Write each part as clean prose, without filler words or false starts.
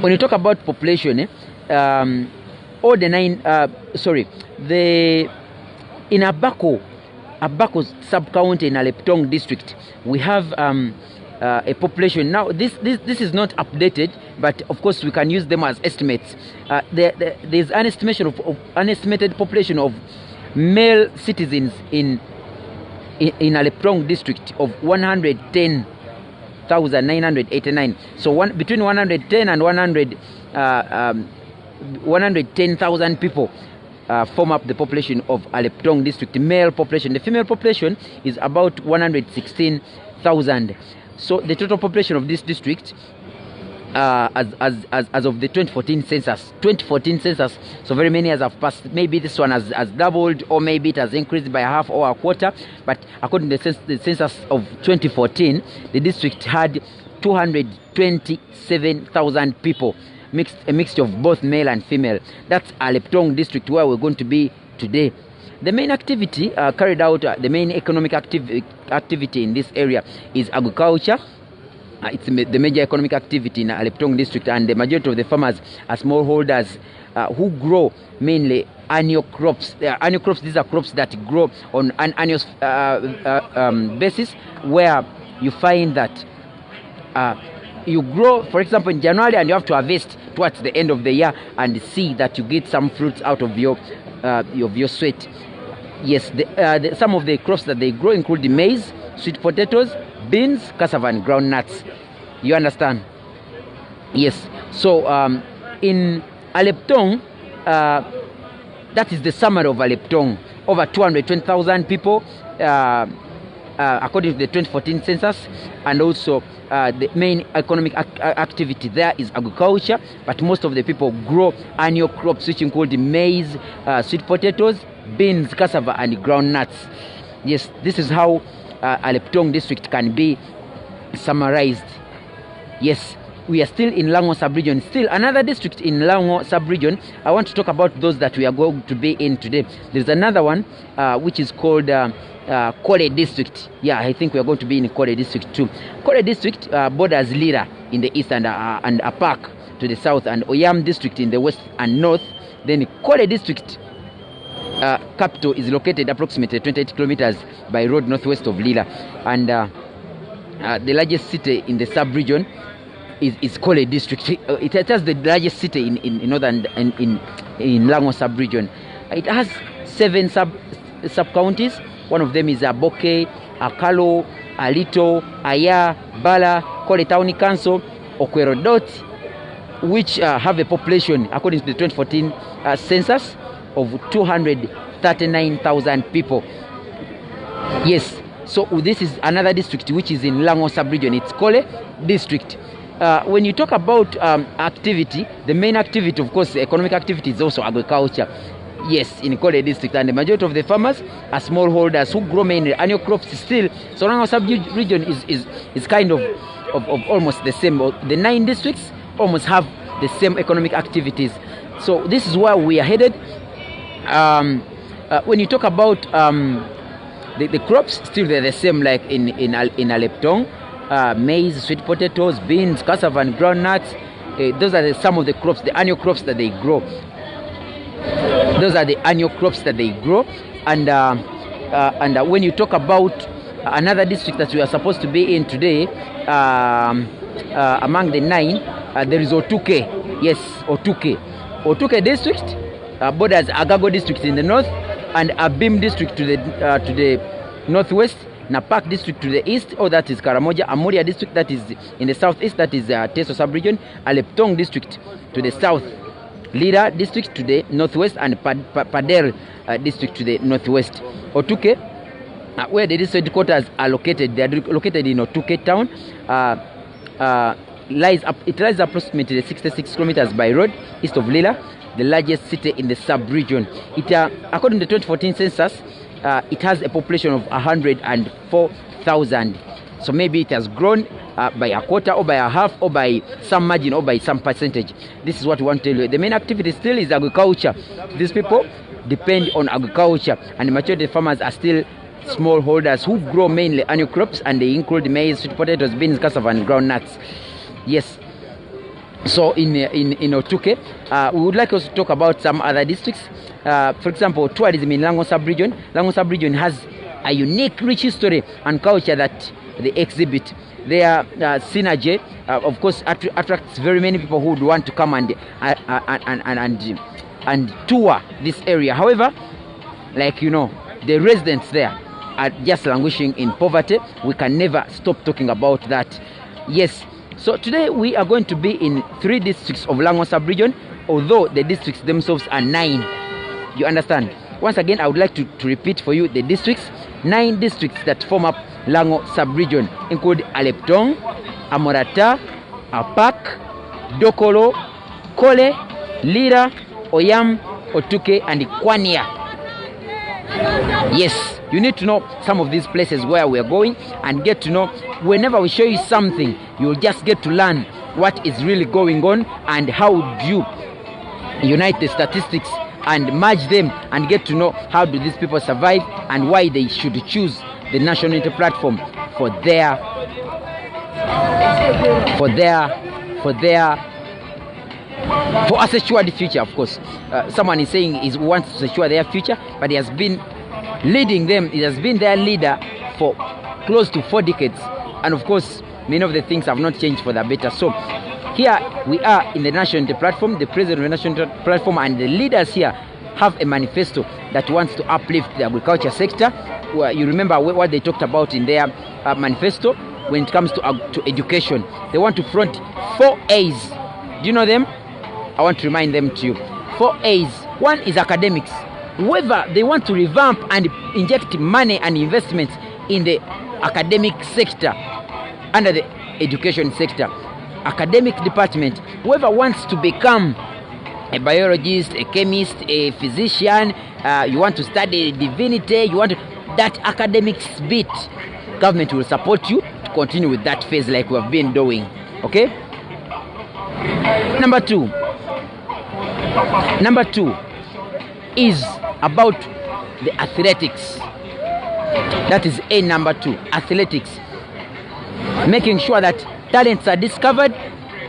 When you talk about population, all the nine, in Abako sub-county in Aleptong district, we have a population. Now, this is not updated, but of course we can use them as estimates. There's an estimation of an estimated population of male citizens in Aleptong district of 110,989. So between 110 and 110,000 people form up the population of Aleptong district, the male population. The female population is about 116,000. So the total population of this district, as of the 2014 census, so very many years have passed. Maybe this one has doubled, or maybe it has increased by a half or a quarter. But according to the census of 2014, the district had 227,000 people, a mixture of both male and female. That's Aleptong district, where we're going to be today. The main activity carried out, the main economic activity in this area is agriculture. It's the major economic activity in Aleptong district, and the majority of the farmers are smallholders who grow mainly annual crops. Annual crops, these are crops that grow on an annual basis, where you find that you grow, for example, in January, and you have to harvest towards the end of the year and see that you get some fruits out of your sweat. Yes, some of the crops that they grow include the maize, sweet potatoes, beans, cassava, and groundnuts. You understand? Yes. So in Aleptong, that is the summary of Aleptong. Over 220,000 people, according to the 2014 census, and also the main economic activity there is agriculture, but most of the people grow annual crops, which include the maize, sweet potatoes, beans, cassava, and groundnuts. Yes, this is how Aleptong district can be summarized. Yes, we are still in Lango-Subregion. Still another district in Lango-Subregion. I want to talk about those that we are going to be in today. There's another one which is called Kole district. Yeah, I think we are going to be in Kole district too. Kole district borders Lira in the east and Apak to the south, and Oyam district in the west and north. Then Kole district capital is located approximately 28 kilometers by road northwest of Lira, and the largest city in the sub-region is Kole district. It has the largest city in northern in Lango sub-region. It has 7 sub-counties. One of them is Aboke, Akalo, Alito, Aya, Bala, Kole Town Council, Okwero Dot, which have a population, according to the 2014 census, of 239,000 people. Yes, so this is another district which is in Lango sub-region. It's Kole district. When you talk about activity, the main activity, of course, economic activity, is also agriculture. Yes, in Kole district, and the majority of the farmers are smallholders who grow mainly annual crops still. So Lango sub-region is kind of almost the same. The 9 districts almost have the same economic activities. So this is where we are headed. When you talk about the crops, still they're the same like in Aleptong. Maize, sweet potatoes, beans, cassava, and groundnuts. Those are some of the crops, the annual crops that they grow. Those are the annual crops that they grow. And when you talk about another district that we are supposed to be in today, among the 9, there is Otuke. Yes, Otuke. Otuke district borders Agago district in the north, and Abim district to the northwest, Napak district to the east, that is Karamoja, Amoria district that is in the southeast, that is Teso sub-region, Aleptong district to the south, Lira district to the northwest, and Padel district to the northwest. Otuke, where the district headquarters are located, they are located in Otuke town. It lies approximately 66 kilometers by road east of Lira, the largest city in the sub-region. According to the 2014 census, it has a population of 104,000. So maybe it has grown by a quarter, or by a half, or by some margin, or by some percentage. This is what we want to tell you. The main activity still is agriculture. These people depend on agriculture, and the majority of farmers are still smallholders who grow mainly annual crops, and they include maize, sweet potatoes, beans, cassava, and groundnuts. Yes. So in Otuke, we would like also to talk about some other districts. For example, tourism in Lango-Subregion. Lango-Subregion has a unique, rich history and culture that they exhibit. Their synergy, of course, attracts very many people who would want to come and tour this area. However, like the residents there are just languishing in poverty. We can never stop talking about that. Yes. So today we are going to be in 3 districts of Lango-Subregion, although the districts themselves are 9. You understand? Once again, I would like to repeat for you the districts. 9 districts that form up Lango-Subregion include Aleptong, Amorata, Apak, Dokolo, Kole, Lira, Oyam, Otuke, and Kwanya. Yes, you need to know some of these places where we are going and get to know. Whenever we show you something, you'll just get to learn what is really going on and how do you unite the statistics and merge them and get to know how do these people survive and why they should choose the national unity platform for a secured future. Of course, someone is saying he wants to secure their future, but he has been leading them. He has been their leader for close to 4 decades, and of course, many of the things have not changed for the better. So here we are in the national unity platform, the president of the national unity platform, and the leaders here have a manifesto that wants to uplift the agriculture sector. You remember what they talked about in their manifesto when it comes to education. They want to front 4 A's. Do you know them? I want to remind them to you. 4 A's. One is academics. Whether they want to revamp and inject money and investments in the academic sector under the education sector. Academic department. Whoever wants to become a biologist, a chemist, a physician, you want to study divinity, you want to, that academics bit, government will support you to continue with that phase like we have been doing. Okay? Number two is about the athletics. That is A number 2, athletics. Making sure that talents are discovered,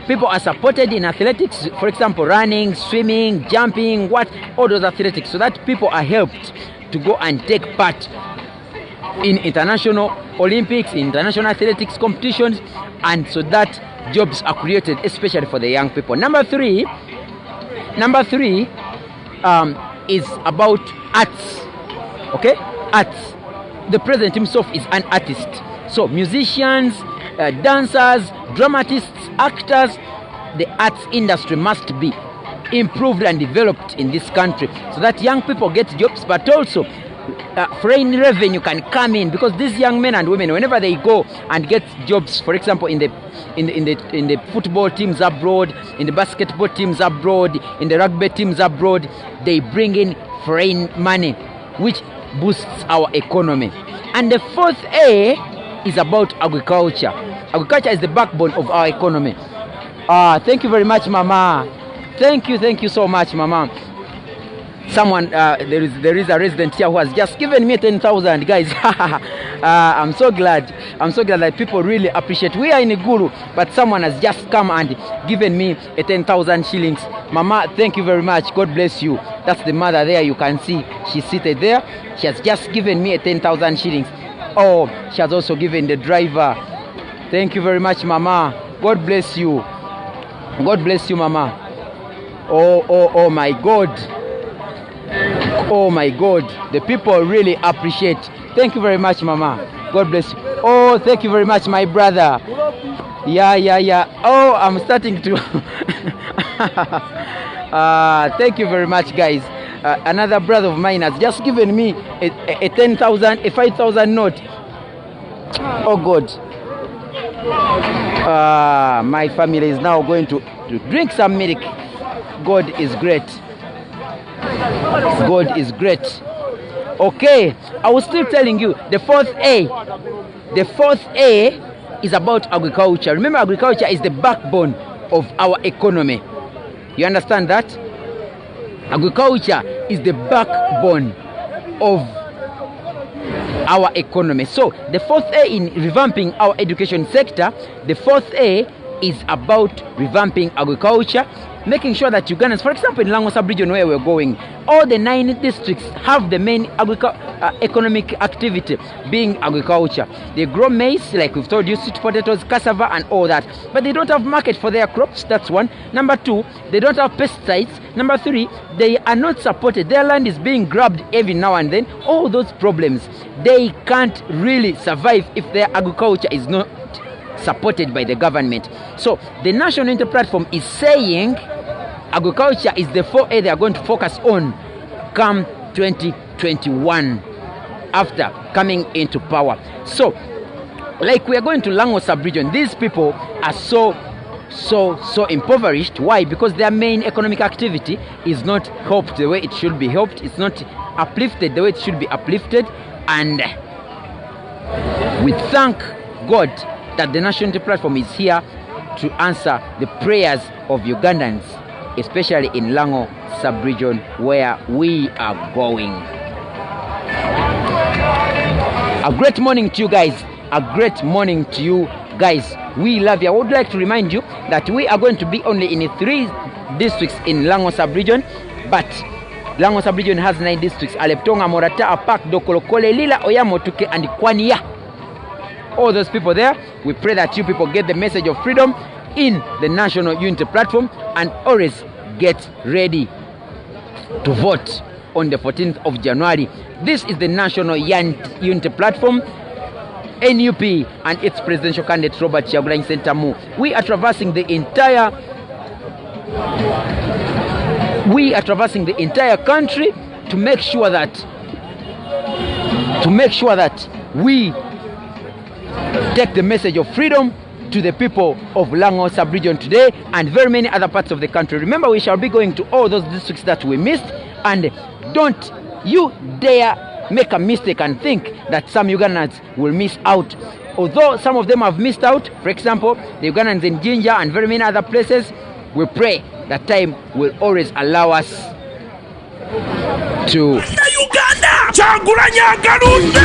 people are supported in athletics, for example, running, swimming, jumping, all those athletics, so that people are helped to go and take part in international Olympics, in international athletics competitions, and so that jobs are created, especially for the young people. Number three is about arts. Okay, arts. The president himself is an artist, so musicians, dancers, dramatists, actors, the arts industry must be improved and developed in this country so that young people get jobs, but also foreign revenue can come in, because these young men and women, whenever they go and get jobs, for example in the football teams abroad, in the basketball teams abroad, in the rugby teams abroad, they bring in foreign money, which boosts our economy. And the 4th A is about agriculture. Agriculture is the backbone of our economy. Thank you very much, Mama. Thank you so much, Mama. Someone, there is a resident here who has just given me 10,000, guys. I'm so glad that people really appreciate. We are in Gulu, but someone has just come and given me 10,000 shillings. Mama, thank you very much. God bless you. That's the mother there. You can see she's seated there. She has just given me 10,000 shillings. Oh, she has also given the driver. Thank you very much, Mama. God bless you. God bless you, Mama. Oh my God. Oh my God, the people really appreciate. Thank you very much, Mama. God bless you. Oh, thank you very much, my brother. Yeah. Oh, I'm starting to thank you very much, guys. Another brother of mine has just given me a 10,000, a 5,000 note. Oh God. My family is now going to drink some milk. God is great. God is great. Okay, I was still telling you the 4th A is about agriculture. Remember, agriculture is the backbone of our economy. You understand that? Agriculture is the backbone of our economy. So the 4th A in revamping our education sector, the 4th A is about revamping agriculture, making sure that Ugandans, for example, in Lango-Subregion where we're going, all the 9 districts have the main economic activity being agriculture. They grow maize, like we've told you, sweet potatoes, cassava, and all that. But they don't have market for their crops. That's one. Number 2, they don't have pesticides. Number 3, they are not supported. Their land is being grabbed every now and then. All those problems, they can't really survive if their agriculture is not supported by the government. So the National Unity Platform is saying agriculture is the 4A they are going to focus on come 2021 after coming into power. So like we are going to Lango-Subregion, these people are so impoverished. Why? Because their main economic activity is not helped the way it should be helped. It's not uplifted the way it should be uplifted. And we thank God that the National Unity Platform is here to answer the prayers of Ugandans, especially in Lango-Subregion where we are going. A great morning to you guys. A great morning to you guys. We love you. I would like to remind you that we are going to be only in 3 districts in Lango-Subregion, but Lango-Subregion has 9 districts: Aleptonga, Morata, Apak, Dokolo, Kole, Lila, Oyamotuke, and Kwaniya. All those people there, we pray that you people get the message of freedom in the National Unity Platform, and always get ready to vote on the 14th of January. This is the National Unity Platform, NUP, and its presidential candidate Robert Kyagulanyi Ssentamu. We are traversing the entire country to make sure that we take the message of freedom to the people of Lango-Subregion today and very many other parts of the country. Remember, we shall be going to all those districts that we missed, and don't you dare make a mistake and think that some Ugandans will miss out. Although some of them have missed out, for example, the Ugandans in Jinja and very many other places, we pray that time will always allow us to Kyagulanyi agaludde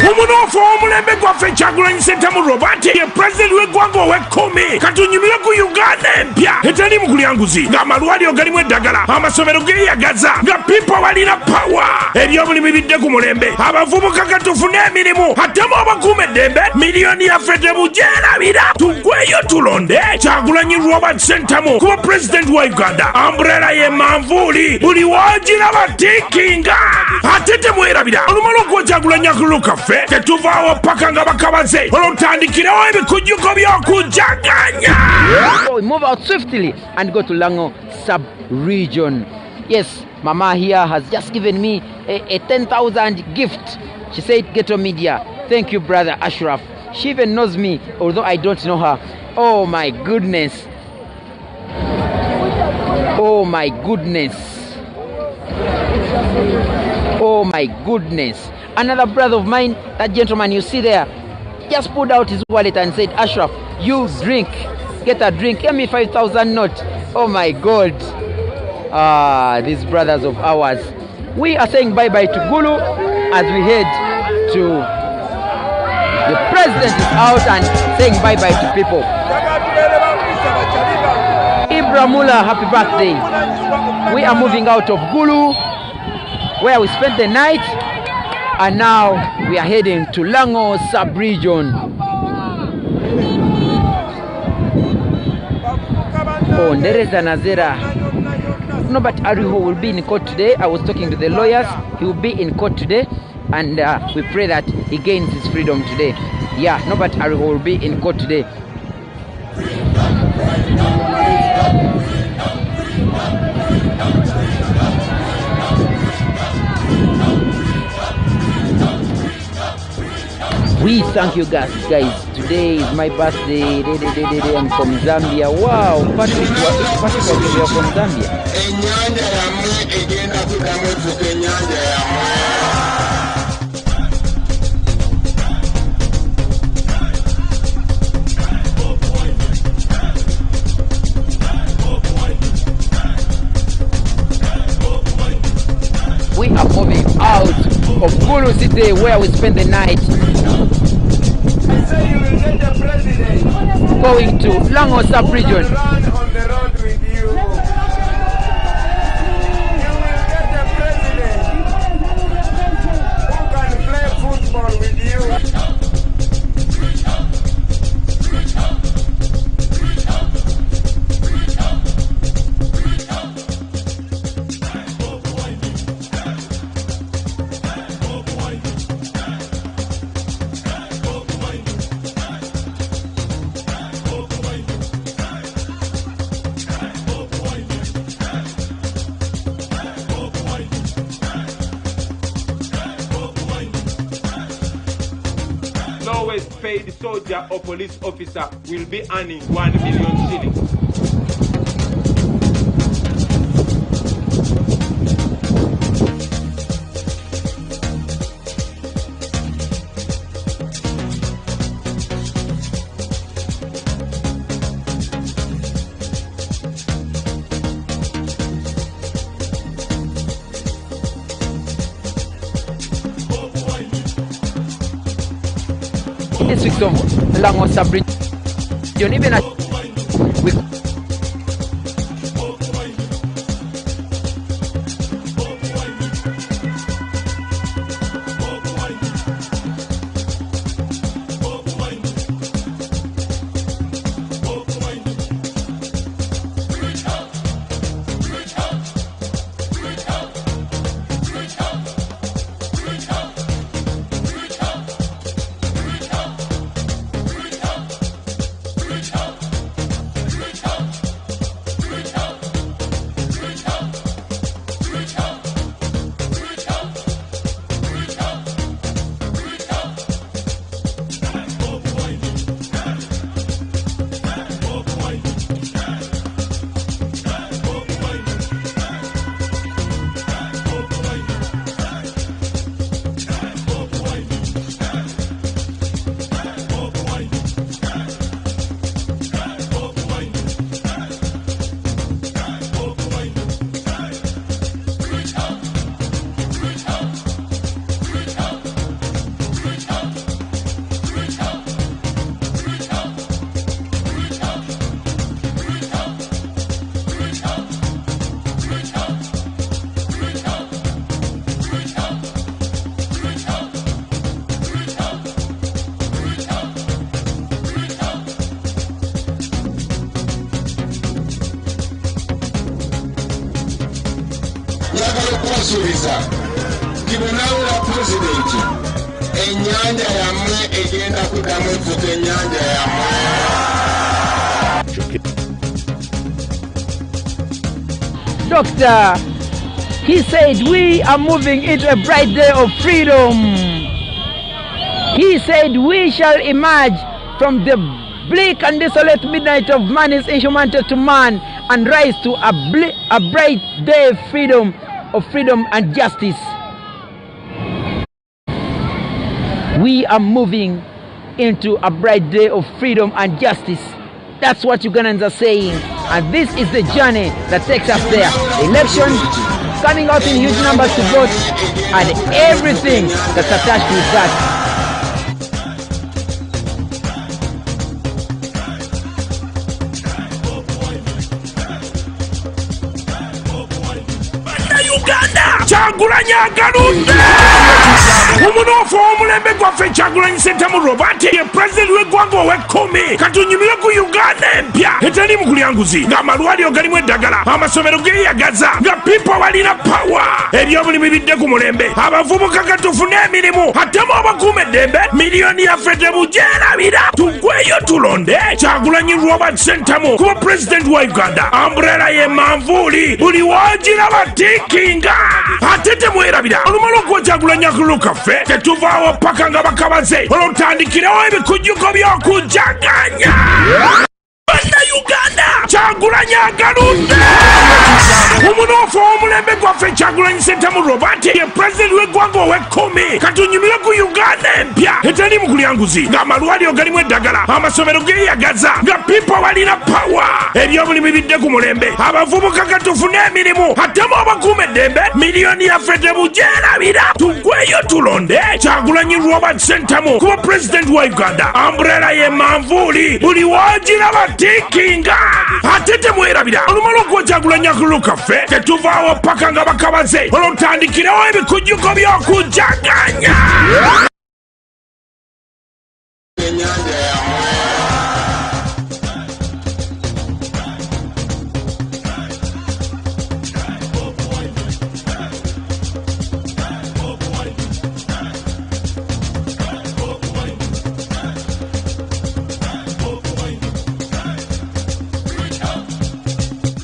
omunofu omulembe gwaffe Kyagulanyi Ssentamu Robert ye pulezidenti w'eggwanga ow'ekkumi katunyumire ku Uganda empya etali mu kulyanguzi ng'amalwaliro galimu eddagala amasomero geeyagaza nga pipo balina pawa ebyobulimi bidde ku mulembe abavubuka katufune emirimu atemu abakuuma eddembe miliyoni yaffe tebugyerabira tuggweyo tulonde Kyagulanyi Robert Ssentamu kuba pulezidenti wa Uganda. Umbrella ye manvuuli buli wogiraba tikinga ate temwerabira olumala okuwa Kyagulanyi akalulu kaffe tetuvaawo paka nga bakabaze olwotandikirewo ebikujjuko by'okujaganya. So we move out swiftly and go to Lango-Subregion. Yes, Mama here has just given me a 10,000 gift. She said, Ghetto Media. Thank you, brother Ashraf. She even knows me, although I don't know her. Oh my goodness. Oh my goodness. Oh my goodness. Another brother of mine, that gentleman you see there, just pulled out his wallet and said, Ashraf, you drink. Get a drink. Give me 5,000 note. Oh my God. These brothers of ours. We are saying bye-bye to Gulu as we head to... The president is out and saying bye-bye to people. Ibramula, happy birthday. We are moving out of Gulu, where we spent the night, and now we are heading to Lango-Subregion. Oh, Ndereza Nazera. Norbert Ariho will be in court today. I was talking to the lawyers. He will be in court today, and we pray that he gains his freedom today. Yeah, Norbert Ariho will be in court today. We thank you guys. Today is my birthday. I'm from Zambia. Wow, Patrick, you're from Zambia. We are moving out of Gulu City, where we spend the night. say you will get the president. Going to Lango-Subregion. Run on the road with you. You will get the president who can play football with you. Lowest paid soldier or police officer will be earning 1 million shillings. This week's of Lango-Subregion, even we kubasuubiza nti bwe nawula pulezidenti ennyanja yammwe egenda kuddamu efuuka ennyanja yammwe. Doctor, he said we are moving into a bright day of freedom. He said we shall emerge from the bleak and desolate midnight of man is inhumanity to man and rise to a bright day of freedom and justice. We are moving into a bright day of freedom and justice. That's what Ugandans are saying, and this is the journey that takes us there. Elections, coming out in huge numbers to vote, and everything that's attached with that. Uganda Kyagulanyi agaludde omunoofu omulembe gwaffe Kyagulanyi Ssentamu Robert ye pulezidenti w'eggwanga ow'ekkumi katunyumire ku Uganda empya etali mu kulyanguzi ng'amalwaliro galimu eddagala amasomero geeyagaza nga pipo balina pawa ebyobulimi bidde ku mulembe abavubuka katufune emirimu atemu abakuuma eddembe miliyoni yaffe tebugyerabira tugweyo tulonde Kyagulanyi Robert Ssentamu kuba pulezidenti wa Uganda ambrera ye manvuuli buli wagiraba tikinga ate temwerabira olumala okuwa Kyagulanyi akalulu kaffe tetuvaawo paka nga bakabaze olwotandikirewo ebikujjuko by'okujaganya Bannayuganda Kyagulanyi agaludde Umunofu omulembe gwaffe Kyagulanyi Ssentamu Robert ye pulezidenti w'eggwanga ow'ekkumi katunyumire ku Uganda empya etali mu kulyanguzi ng'amalwaliro galimu eddagala amasomero geeyagaza nga pipo balina pawa ebyobulimi bidde ku mulembe abavubuka katufune emirimu atemu abakuuma eddembe miliyoni yaffe tebugyerabira tugweyo tulonde Kyagulanyi Robert Ssentamu kuba pulezidenti wa Uganda ambrela ye manvuuli buli wogiraba tikinga ate temwerabira olumala okuwa Kyagulanyi akalulu kaffe tetuvaawo paka nga bakabaze olwotandikirewo ebikujjuko by'okujaganya ennyanja yammwe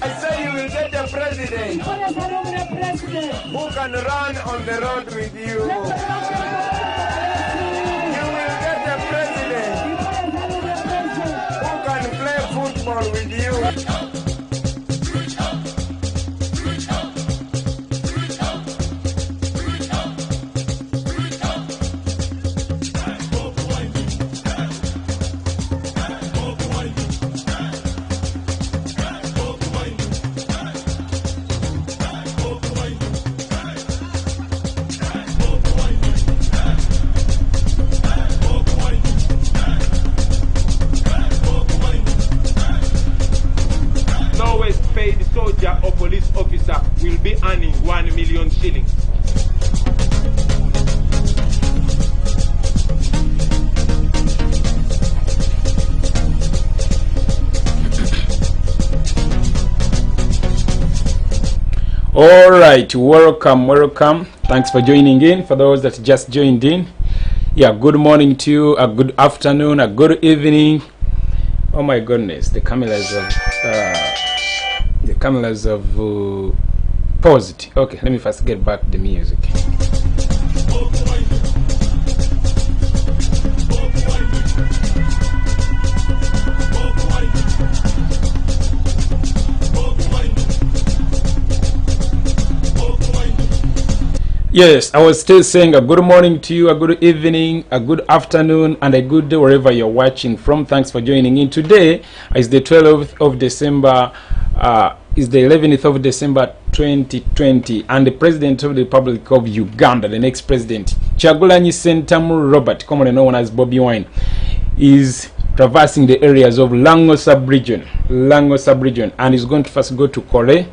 I say you will get a president who can run on the road with you. You will get a president who can play football with you. Lowest paid soldier or police officer will be earning 1 million shillings. All right, welcome. Thanks for joining in. For those that just joined in, yeah, good morning to you, a good afternoon, a good evening. Oh my goodness, the cameras have paused. Okay, let me first get back the music. Yes, I was still saying a good morning to you, a good evening, a good afternoon, and a good day wherever you're watching from. Thanks for joining in. Today is the 12th of December, is the 11th of December 2020, and the President of the Republic of Uganda, the next president, Kyagulanyi Ssentamu Robert, commonly known as Bobiwine, is traversing the areas of Lango-Subregion, and is going to first go to Kole.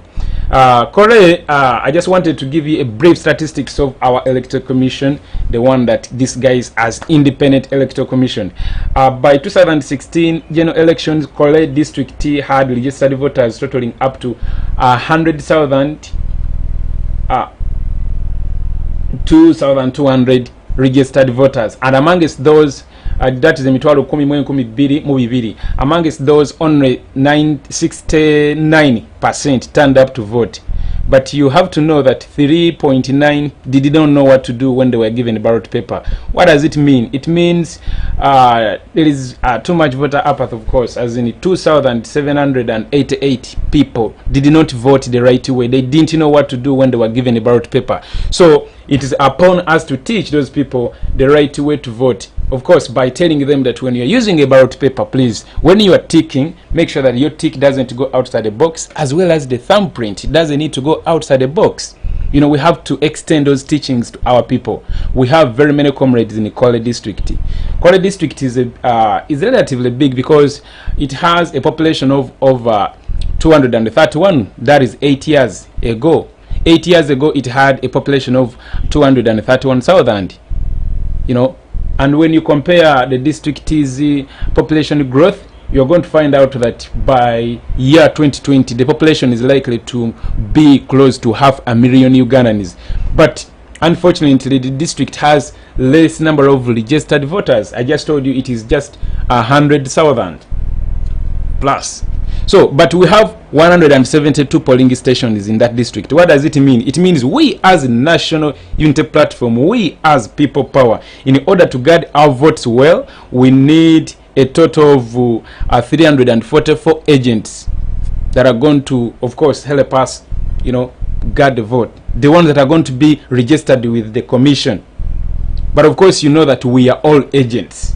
Kole, I just wanted to give you a brief statistics of our electoral commission, the one that this guy is as independent electoral commission. By 2016 general elections, Kole district had registered voters totaling up to 100,000, 2,200 registered voters, and amongst those that is the mitwalo 10,022 amongst those only 69% turned up to vote. But you have to know that 3.9 did not know what to do when they were given a ballot paper. What does it mean? It means there is too much voter apathy, of course, as in 2,788 people did not vote the right way. They didn't know what to do when they were given a ballot paper. So it is upon us to teach those people the right way to vote. Of course, by telling them that when you're using a ballot paper, please, when you are ticking, make sure that your tick doesn't go outside the box, as well as the thumbprint. It doesn't need to go outside the box. You know, we have to extend those teachings to our people. We have very many comrades in the Kole district. Kole district is relatively big because it has a population of over 231. That is 8 years ago. 8 years ago, it had a population of 231,000. You know, and when you compare the district's population growth, you're going to find out that by year 2020, the population is likely to be close to 500,000 Ugandans. But unfortunately, the district has less number of registered voters. I just told you it is just 100,000 plus. So, but we have 172 polling stations in that district. What does it mean? It means we as a national unity platform, we as people power, in order to guard our votes well, we need a total of 344 agents that are going to, of course, help us guard the vote. The ones that are going to be registered with the commission. But of course, you know that we are all agents,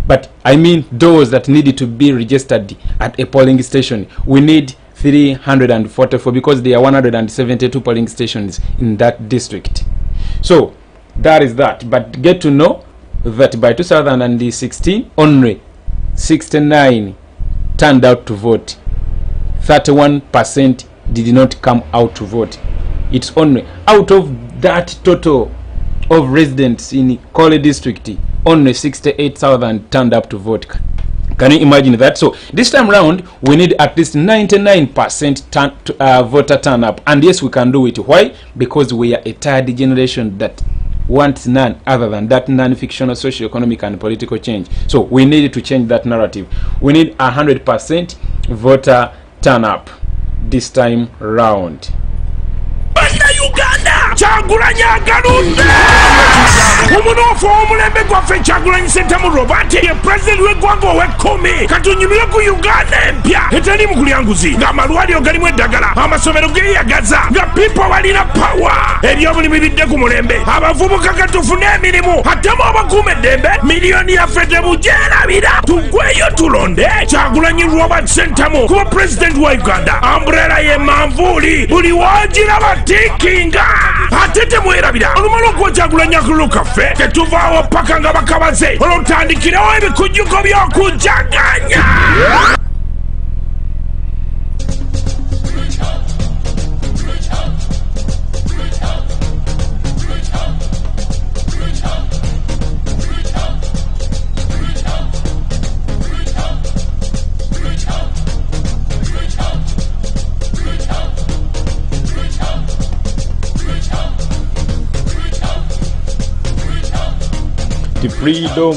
But I mean those that needed to be registered at a polling station. We need 344 because there are 172 polling stations in that district. So that is that. But get to know that by 2016, only 69 turned out to vote. 31% did not come out to vote. It's only out of that total of residents in Kole district, only 68,000 turned up to vote. Can you imagine that? So this time round, we need at least 99% voter turn up. And yes, we can do it. Why? Because we are a third generation that wants none other than that non-fictional socio-economic and political change. So we need to change that narrative. We need 100% voter turn up this time round. Uganda Kyagulanyi agaludde omunofu omulembe gwaffe Kyagulanyi Ssentamu Robert ye president w'eggwanga ow'ekkumi katunyumire ku Uganda empya etali mu kulyanguzi ng'amalwaliro galimu eddagala amasomero geeyagaza nga people balina power ebyobulimi bidde ku mulembe abavubuka katufune emirimu atemu abakuuma eddembe miliyoni yaffe tebugyerabira tuggweyo tulonde Kyagulanyi Robert Ssentamu kuba president wa Uganda umbrella ye manvuuli buli wogiraba tikinga ate temwerabira olumala okuwa Kyagulanyi akalulu kaffe tetuvaawo paka nga bakabaze olwotandikirewo ebikujjuko by'okujaganya. The freedom.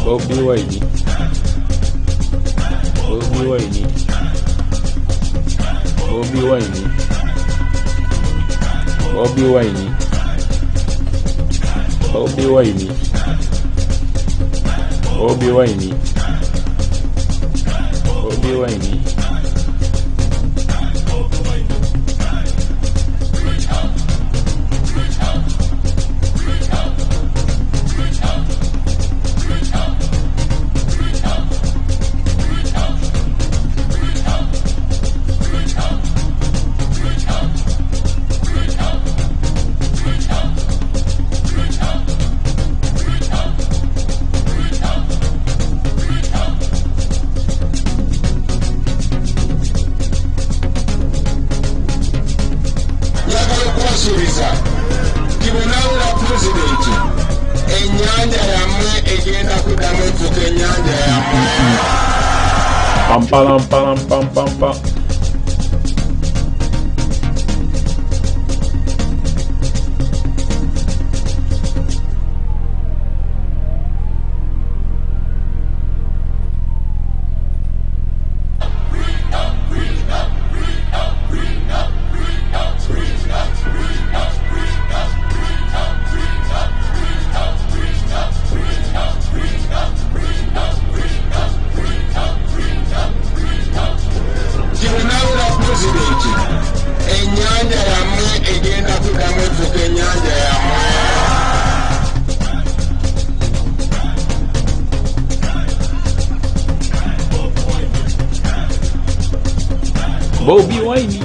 Bobiwine. Bobiwine. Bobiwine. Bobiwine. Bobiwine. Bobiwine. Bobiwine. Kibonawula president enyanja yamwe egenda kudamu efuka enyanja yamwe Pam. enyanja yamwe egenda kudamu efuka enyanja yamwe Bobiwine.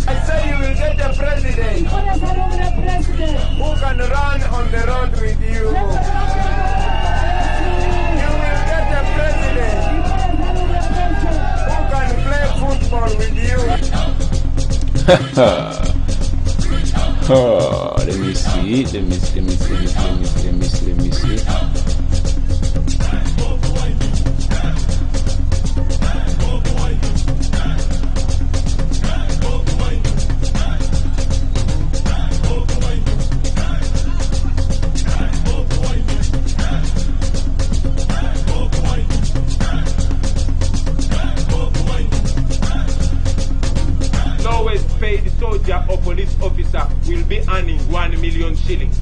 I say you will get a president who can run on the road with you. You will get a president who can play football with you. Let me see. Lowest paid soldier or police officer will be earning 1 million shillings.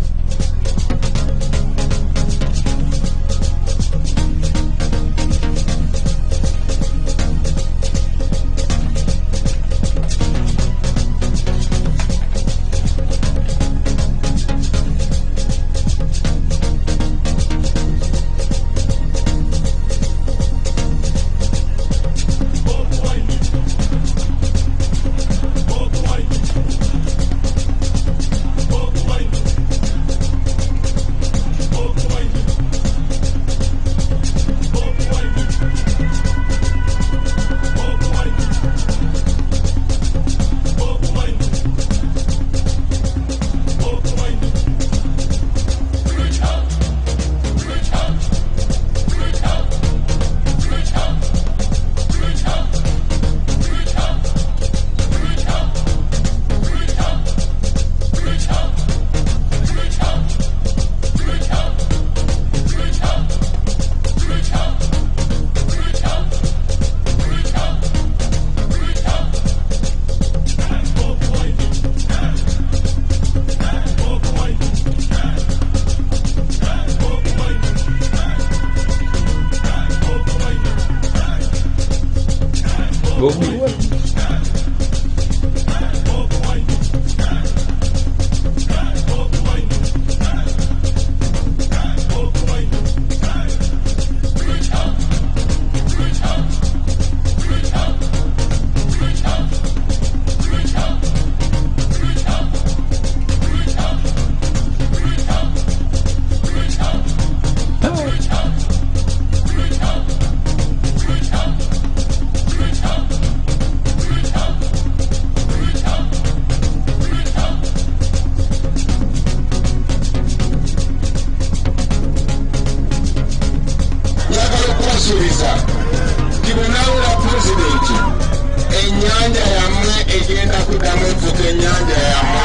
tukamwefuka ennyanja yammwe.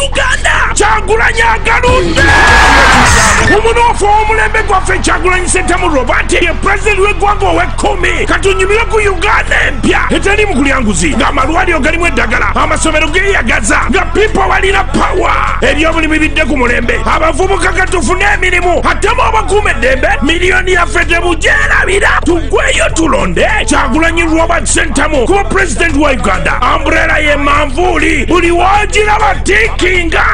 Uganda Kyagulanyi agaludde omunoofu omulembe gwaffe Kyagulanyi Ssentamu Robert ye pulezidenti w'eggwanga ow'ekkumi katunyumire ku Uganda empya eteri mu kulyanguzi ng'amalwaliro galimu eddagala amasomero geeyagaza nga pipo balina pawa ebyobulimi bidde ku mulembe abavubuka katufune emirimu atemu abakuuma eddembe miliyoni yaffe tebugyerabira tuggweyo tulonde Kyagulanyi Robert Ssentamu kuba pulezidenti wa Uganda ambrera ye manvuuli buli wagiraba tikinga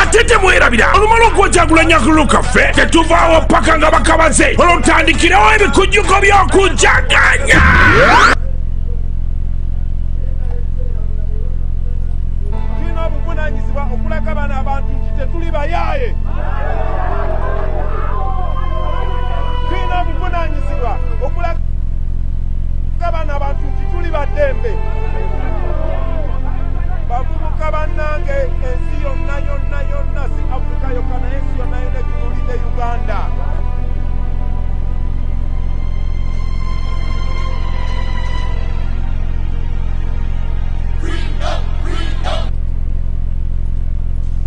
ate temwerabira olumala okuwa Kyagulanyi akalulu kaffe tetuvaawo paka nga bakabaze olwotandikirewo ebikujjuko by'okujaganya. tulina obuvunanyizibwa okulaga bana abantu nti tetuli bayaaye. tulina obuvunanyizibwa okulaga bana abantu nti tuli baddembe. bavubuka bannange ensi yonna yonna yonna si Afrika yokka naye ensi yonna yonna etunuulidde Uganda.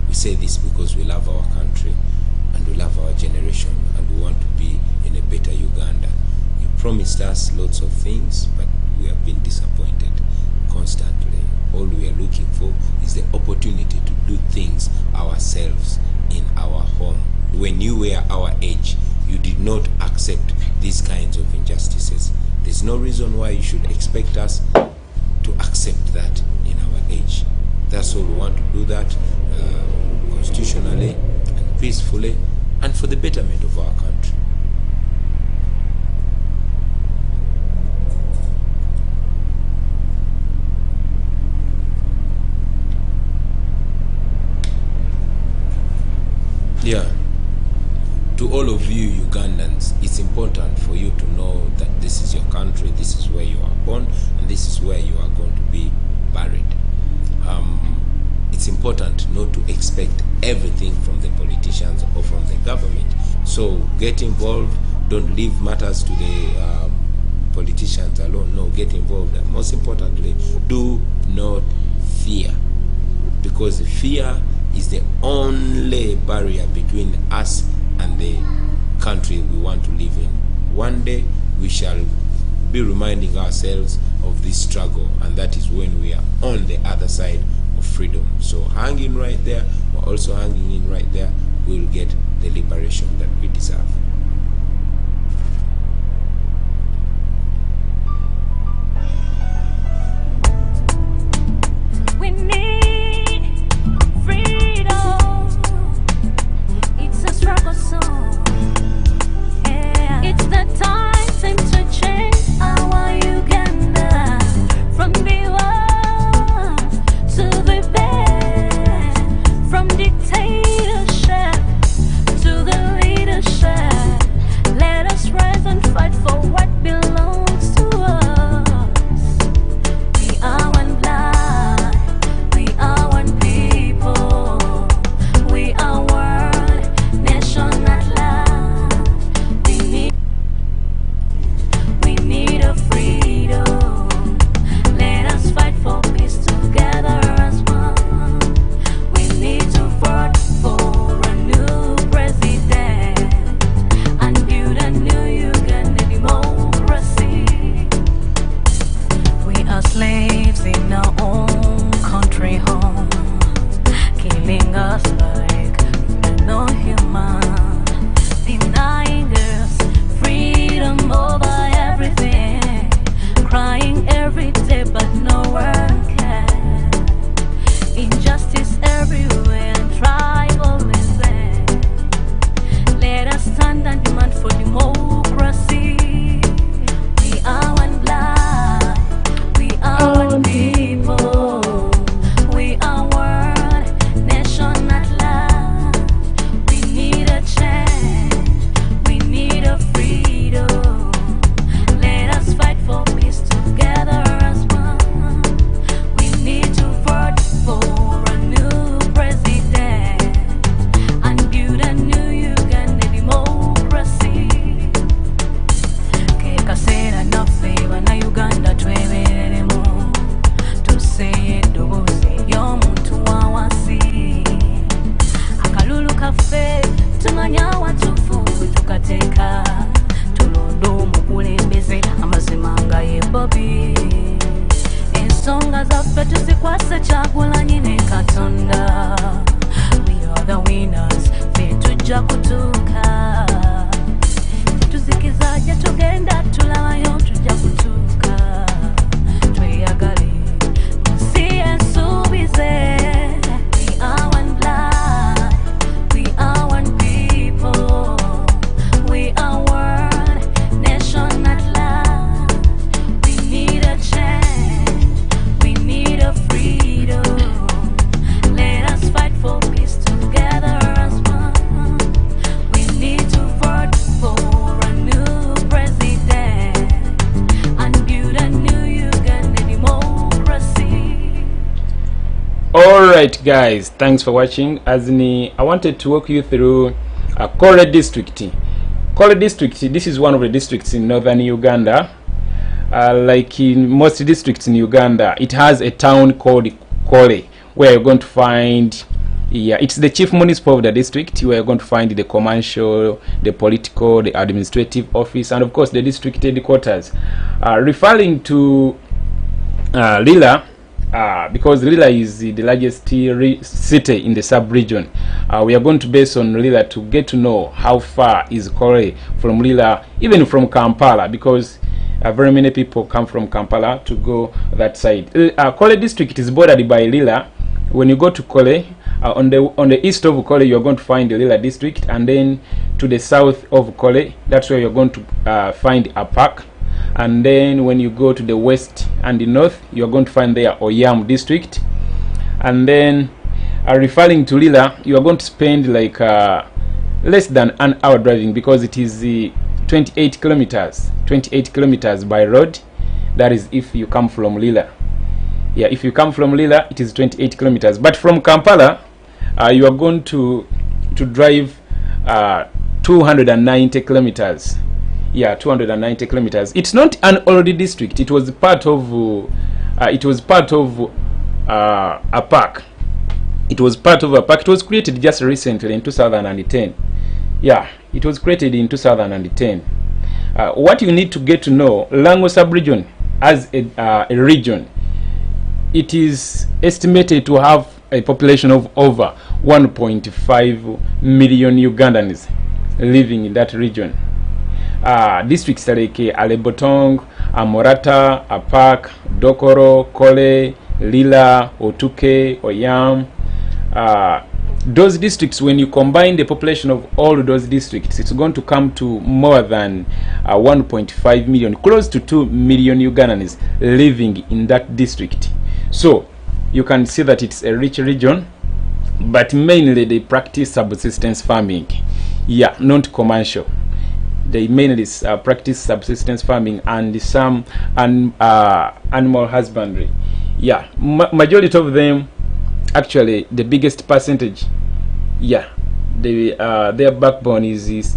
We say this because we love our country and we love our generation and we want to be in a better Uganda. You promised us lots of things, but we have been disappointed constantly. All we are looking for is the opportunity to do things ourselves in our home. When you were our age, you did not accept these kinds of injustices. There's no reason why you should expect us to accept that in our age. That's all we want to do that constitutionally and peacefully and for the betterment of our country. Yeah, to all of you Ugandans, it's important for you to know that this is your country, this is where you are born, and this is where you are going to be buried. It's important not to expect everything from the politicians or from the government. So get involved, don't leave matters to the politicians alone. No, get involved. And most importantly, do not fear, because fear is the only barrier between us and the country we want to live in. One day we shall be reminding ourselves of this struggle, and that is when we are on the other side of freedom. So hanging right there, or also hanging in right there, we'll get the liberation that we deserve. We need freedom. It's a struggle song. Yeah. It's the time to change our Uganda from the worst to the best, from dictatorship to the leadership. Alright guys, thanks for watching. I wanted to walk you through Kole district. Kole district, this is one of the districts in northern Uganda. Like in most districts in Uganda, it has a town called Kole, where you're going to find, it's the chief municipal of the district, where you're going to find the commercial, the political, the administrative office, and of course the district headquarters. Referring to Lila, because Lila is the largest city in the sub-region, we are going to base on Lila to get to know how far is Kole from Lila, even from Kampala, because very many people come from Kampala to go that side. Kole district is bordered by Lila. When you go to Kole, on the east of Kole, you are going to find the Lila district, and then to the south of Kole, that's where you're going to find a park. And then when you go to the west and the north, you're going to find there Oyam district. And then referring to Lila, you are going to spend like less than an hour driving, because it is 28 kilometers by road. That is if you come from Lila. Yeah, if you come from Lila, it is 28 kilometers. But from Kampala, you are going to drive 290 kilometers. Yeah, 290 kilometers. It's not an old district. It was part of a park. It was part of a park. It was created just recently in 2010. Yeah, it was created in 2010. What you need to get to know, Lango-Subregion as a region, it is estimated to have a population of over 1.5 million Ugandans living in that region. Districts like Alebotong, Amorata, Apak, Dokoro, Kole, Lila, Otuke, Oyam. Those districts, when you combine the population of all those districts, it's going to come to more than 1.5 million, close to 2 million Ugandans living in that district. So you can see that it's a rich region, but mainly they practice subsistence farming. Yeah, not commercial. They mainly practice subsistence farming and some animal husbandry. Yeah, majority of them, actually the biggest percentage, yeah, their backbone is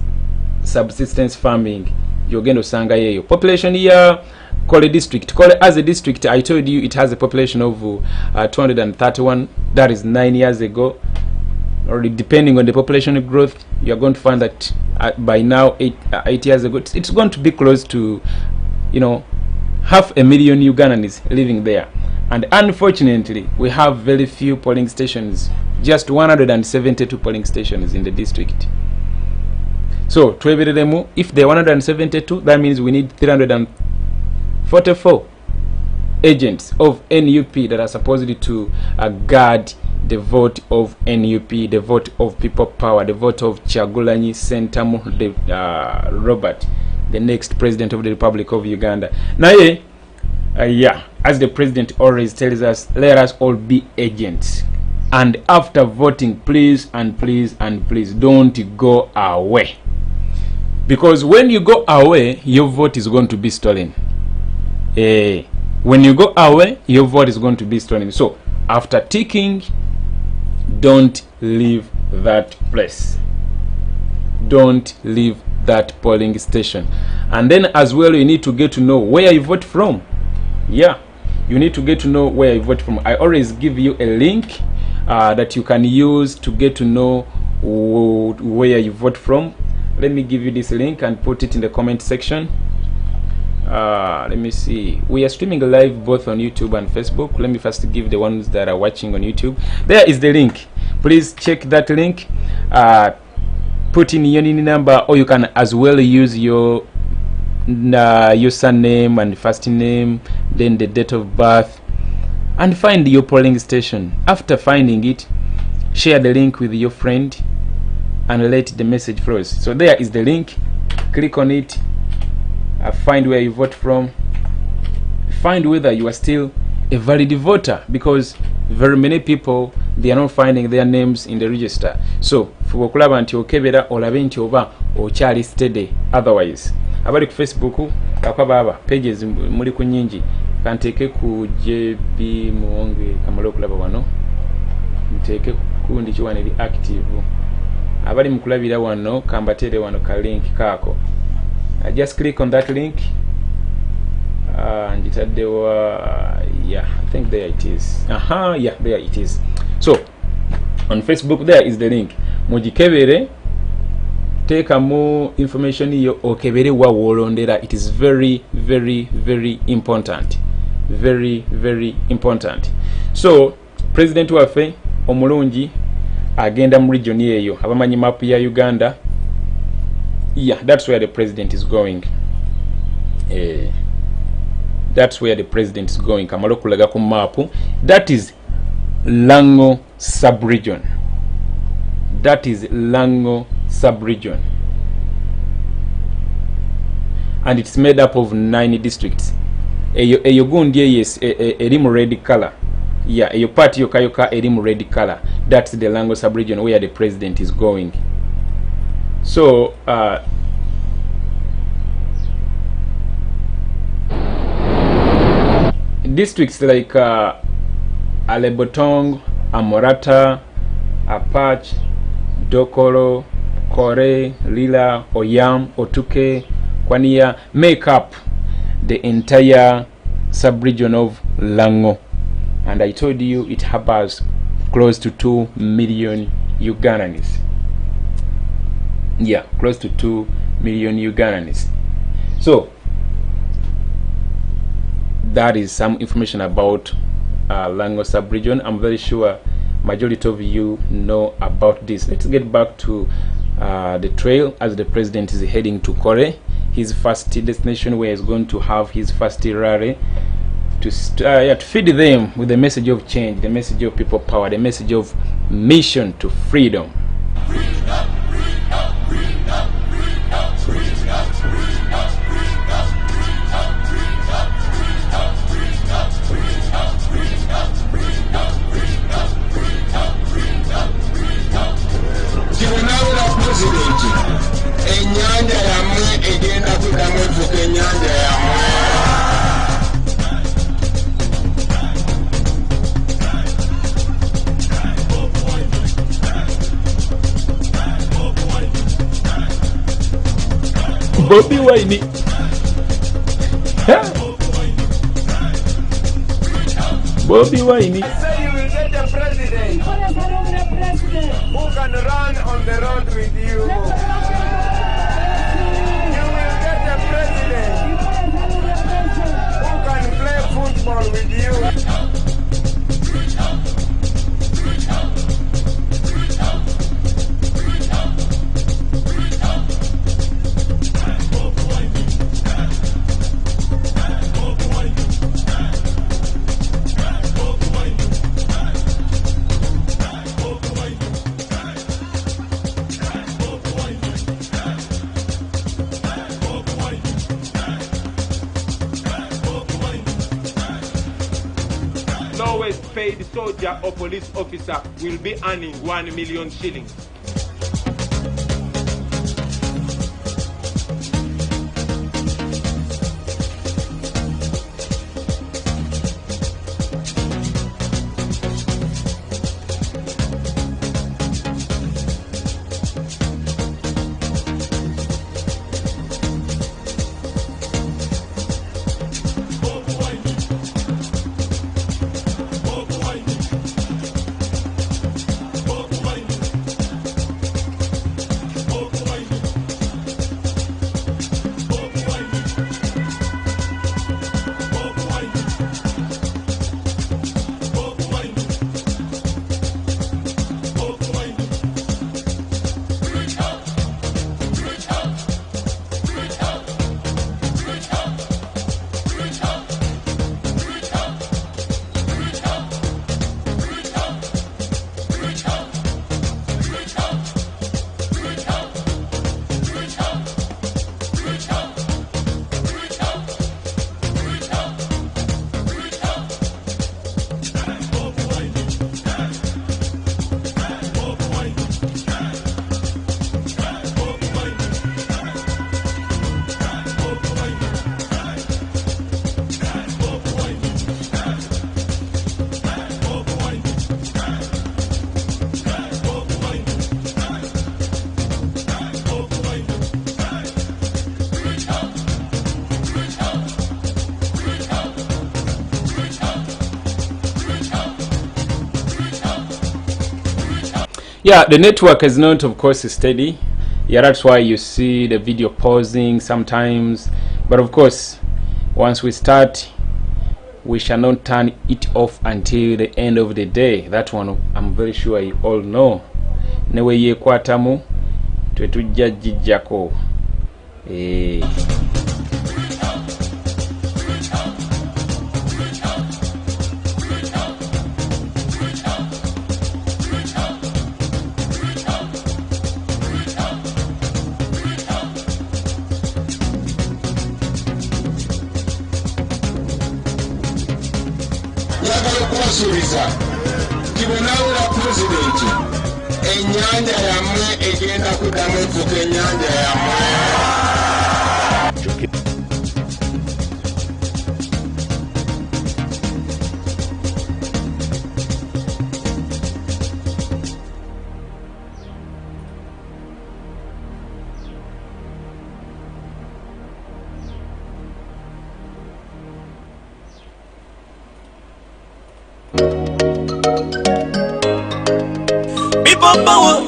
subsistence farming. Yogendo sanga yeyo. Population here, Kole district. Kole as a district, I told you it has a population of 231. That is 9 years ago. Or depending on the population growth, you're going to find that by now 8 years ago, it's going to be close to 500,000 Ugandans living there. And unfortunately, we have very few polling stations, just 172 polling stations in the district. So if there are 172, that means we need 344 agents of NUP that are supposed to guard the vote of NUP, the vote of People Power, the vote of Kyagulanyi Ssentamu Robert, the next president of the Republic of Uganda. Now, as the president always tells us, let us all be agents. And after voting, please and please and please don't go away. Because when you go away, your vote is going to be stolen. When you go away, your vote is going to be stolen. So, after ticking, don't leave that place. Don't leave that polling station. And then as well, you need to get to know where you vote from. Yeah, you need to get to know where you vote from. I always give you a link that you can use to get to know where you vote from. Let me give you this link and put it in the comment section. Let me see. We are streaming live both on YouTube and Facebook. Let me first give the ones that are watching on YouTube. There is the link. Please check that link. Put in your number, or you can as well use your surname and first name, then the date of birth, and find your polling station. After finding it, share the link with your friend and let the message flow. So there is the link. Click on it. Find where you vote from. Find whether you are still a valid voter, because very many people, they are not finding their names in the register. So fuba okulaba nti okebera olabe nti oba okyali steady. Otherwise abali ku Facebook akwaba pages muli ku nyingi, kanteke ku JB Muwonge kamalo okulaba wano. teke kundi kiwana eri active abali mukulabira wano kambatere wano ka link kako. Just click on that link and yeah, I think there it is. Yeah, there it is. So on Facebook there is the link. Mujikebere take more information yo okebere wa wolondera. It is very important, very important. So president waffe omulungi agenda mu region yeyo abamanyi map ya Uganda. Yeah, that's where the president is going. That's where the president is going. Kamalo kulaga ku map. That is Lango-Subregion. That is Lango-Subregion. And it's made up of 9 districts. Eyo gundi yes erimu red color. Yeah, eyo part yoka erimu red color. That's the Lango-Subregion where the president is going. So districts like Alebotong, Amorata, Apache, Dokoro, Kole, Lila, Oyam, Otuke, Kwania make up the entire sub-region of Lango. And I told you it harbors close to 2 million Ugandans. Yeah, close to 2 million Ugandans. So that is some information about Lango-Subregion. I'm very sure majority of you know about this. Let's get back to the trail as the president is heading to Kole, his first destination where he's going to have his first rally to feed them with the message of change, the message of people power, the message of mission to freedom. Enyanja yamwe egenda kudamu evuka enyanja yamwe. Bobiwine. Bobiwine. I say you will get a president who can run on the road with you. You will get a president who can play football with you. Lowest paid soldier or police officer will be earning 1 million shillings. Yeah, the network is not, of course, steady. Yeah, that's why you see the video pausing sometimes. But of course, once we start, we shall not turn it off until the end of the day. That one I'm very sure you all know. Newe ye kwatamu twetujja jijjako. kubasuubiza kibonawula pulezidenti ennyanja yammwe egenda kuddamu efuuka ennyanja yammwe.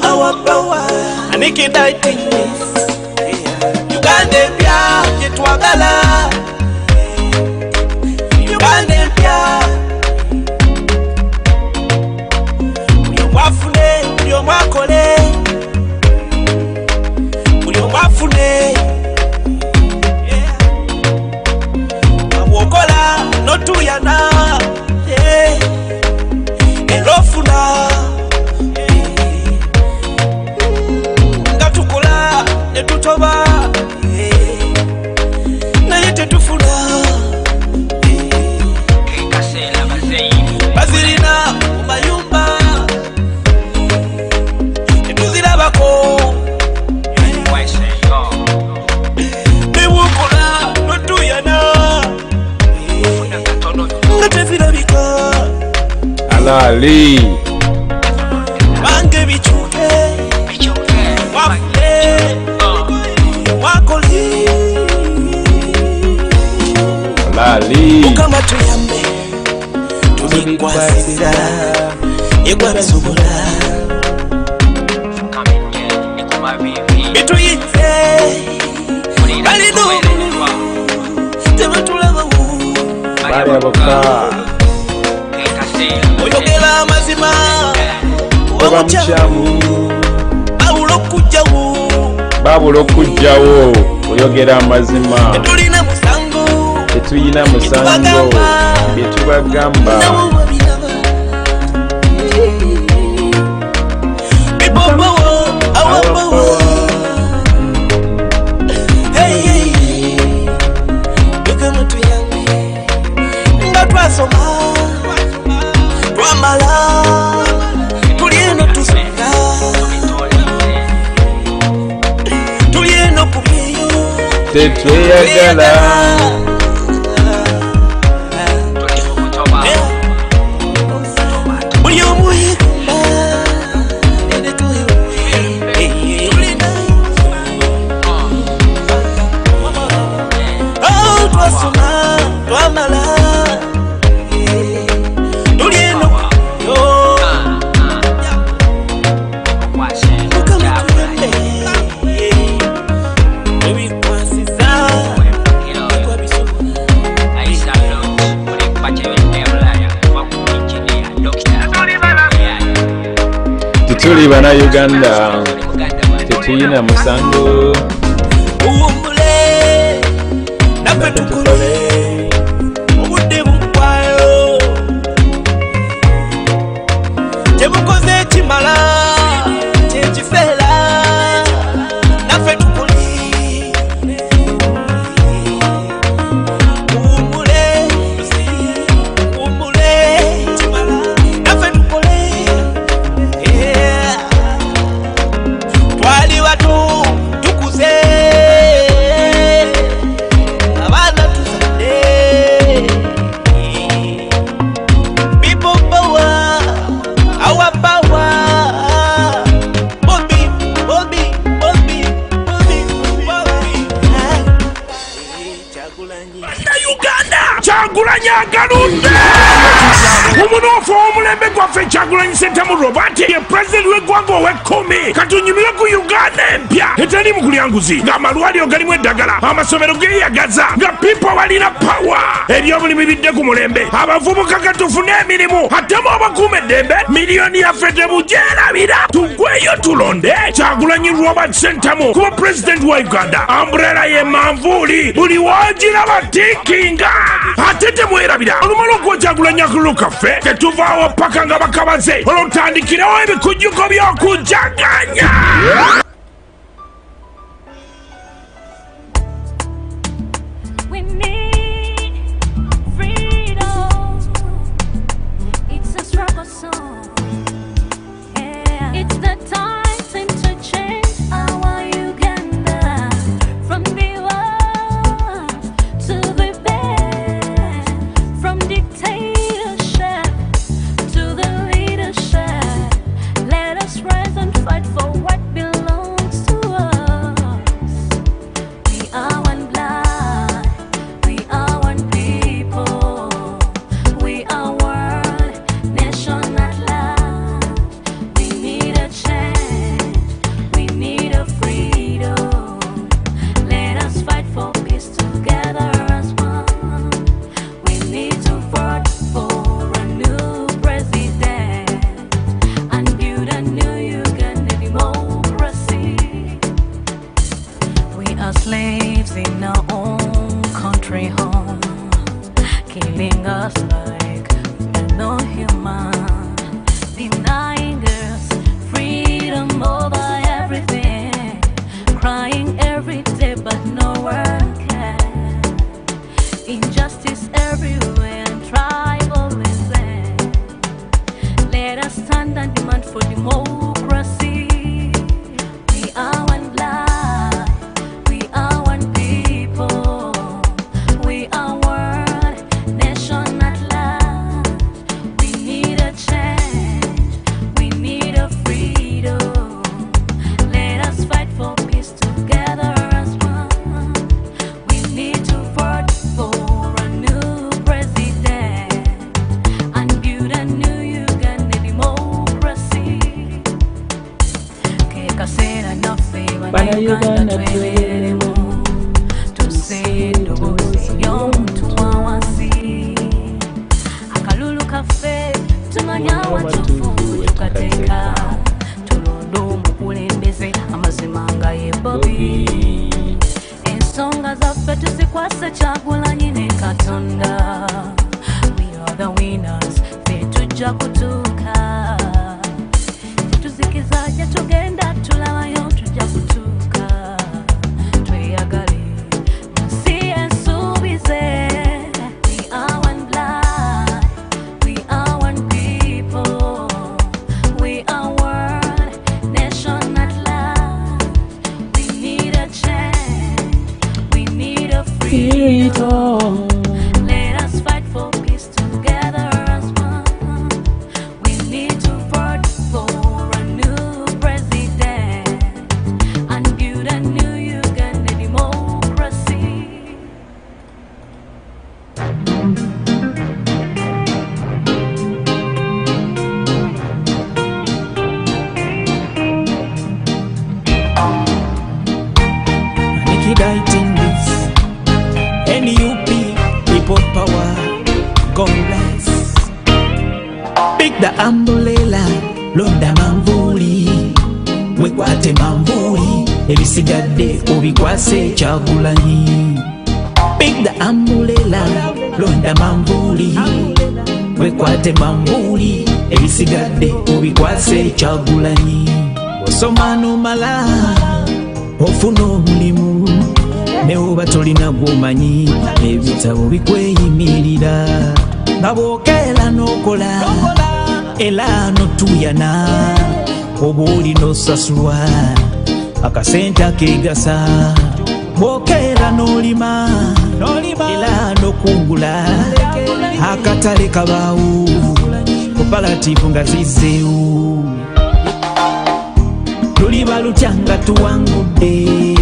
Our power, and it can die in this. Uganda, you twagala. Uganda, you wafune, you makole, you wafune. Wokola, no to yana, elofuna. Netutoba naye tetufuna bazirina mu mayumba tetuzirabako newukola notuyana nga tezirabika alali bange bicuke wafule alali mukama tuyambe tubikwasira yegwa bisobola bituyitse balino tebatulabawo bali aboka oyogera amazima oba mukyamu babula okujjawo oyogera amazima tetulina musango tetuyina musango byetubagamba nga twasoma twamala tulieno tusonga tulieno kubyeyo tetweyagala buli omu yekula twasoma twamala tulieno kubyeyo mukama tuyambe ebikwasiza yegwa bisobola tetuli bana Uganda tetuyina musango uwummule naffe tukole obudde bukwayo tebukoze ekimala kyekifeera naffe tukole uwummule kimala naffe tukole twali bato tukuze abaana tuzadde people power our power Bobi Chagulanyi Uganda Kyagulanyi agaludde omunofu omulembe gwaffe Kyagulanyi Ssentamu Robert ye pulezidenti w'eggwanga ow'ekkumi katunyumire ku Uganda empya etali mu kulyanguzi ng'amalwaliro galimu eddagala amasomero geeyagaza nga pipo balina pawa ebyobulimi bidde ku mulembe abavubuka katufune emirimu ate mu abakuuma eddembe miliyoni yaffe tebugyerabira tugweyo tulonde Kyagulanyi Robert Ssentamu kuba pulezidenti wa Uganda ambrera ye manvuuli buli wagiraba tikinga ate temwerabira olumala okuwa Kyagulanyi akalulu kaffe tetuvaawo paka nga bakabaze olwotandikirewo ebikujjuko by'okujaganya. We need freedom. It's a struggle song. Yeah. It's the time to change our Uganda from the war to the bed, from dictatorship to the leadership. Let us rise and fight for what belongs to us. We are one blood. We are one people. We are one nation at last. We need a change. We need a freedom. Let us fight for peace together as one. We need to vote for a new president and build a new Uganda democracy. We are slaves in our own country home, killing us like we're no human, denying us freedom over everything, crying every day but no one can. Injustice everywhere and tribalism. Let us stand and demand for democracy. We are one blood. We are one people. We are one nation at last. We need a change. We need a freedom. Let us fight for peace together as one. We need to vote for a new president and build a new Uganda democracy. Kekasera naffe Bannayuganda tweberemu tusendoboze y'omuntu wa wansi. Akalulu kaffe tumanya watufu tukateeka tulonde omukulembeze amazima nga ye Bobi. Ensonga zaffe tuzikwase Kyagulanyi ne Katonda. We are the winners, ffe tujja kutuuka. Tetuzikiza gye tugenda tulabayo tujja kutuuka. Tweyagale munsi ensuubize. We are one blood. We are one people. We are one nation at last. We need a change. We need a freedom. Let us fight for peace together as one. We need to vote for a new president and build a new Uganda democracy. Liquidating this NUP, people power, God bless. Pick the umbrella, londa manvuli, wekwate manvuli, ebisigadde obikwase Kyagulanyi. Pick the umbrella, londa manvuli, wekwate manvuli, ebisigadde obikwase Kyagulanyi. Osoma n'omala ofuna omulimu ne oba tolina gw'omanyi ebitabo bikweyimirira nga bw'okeera n'okola era n'otuyana oba olina osasulwa akasente akeegasa bw'okeera n'olima era n'okungula akatale kabaawo koparativu nga zizzeewo luliba lutya nga tuwangudde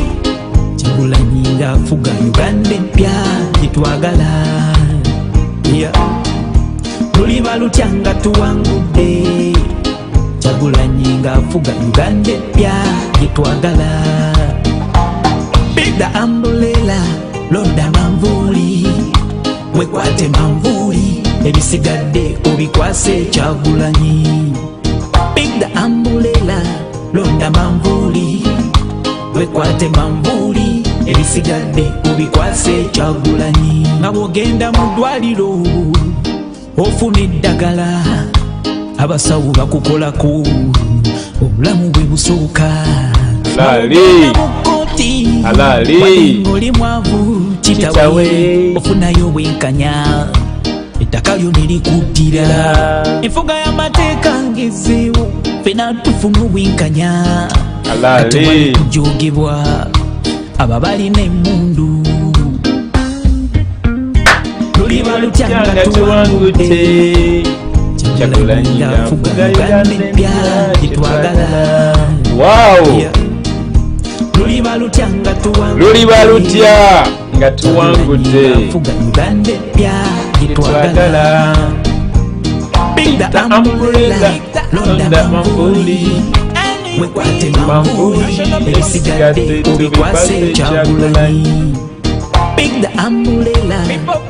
Kyagulanyi ng'afuga Uganda empya gyetwagala luliba lutya nga fuga Uganda epya gyetwagala. Big the umbrella, londa manvuli, wekwate manvuli, ebisigadde obikwase Kyagulanyi. Big the umbrella, londa manvuli, wekwate manvuli, ebisigadde obikwase Kyagulanyi. Nga bw'ogenda mu ddwaliro ofuna eddagala, abasawo bakukolako obulamu bwe busooka. Halali oli mwavu kitawe ofunayo bwenkanya ettaka lyo nelikuddira. Enfuga y'amateeka ngezeewo fena tufuna obwenkanya halali kujogebwa aba balina emmundu. Luliba lutya nga tuwangudde Kyagulanyi afuga Uganda empya gyetwagala. Luliba lutya nga tuwangudde afuga Uganda empya gyetwagala. Big the umbrella, londa manvuli, wekwate manvuli, ebisigadde obikwase Kyagulanyi. Big the umbrella,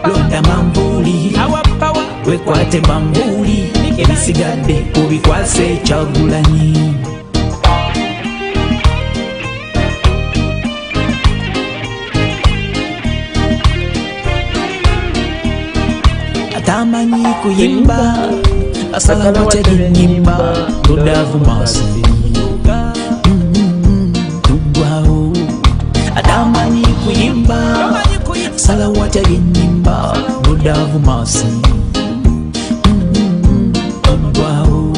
londa manvuli, wekwate manvuli, ebisigadde obikwase Kyagulanyi. Atamanyi kuyimba asala watya gy'ennyimba Lodavu Masi tugwawo. Atamanyi kuyimba asala watya gy'ennyimba Lodavu Masi tugwawo.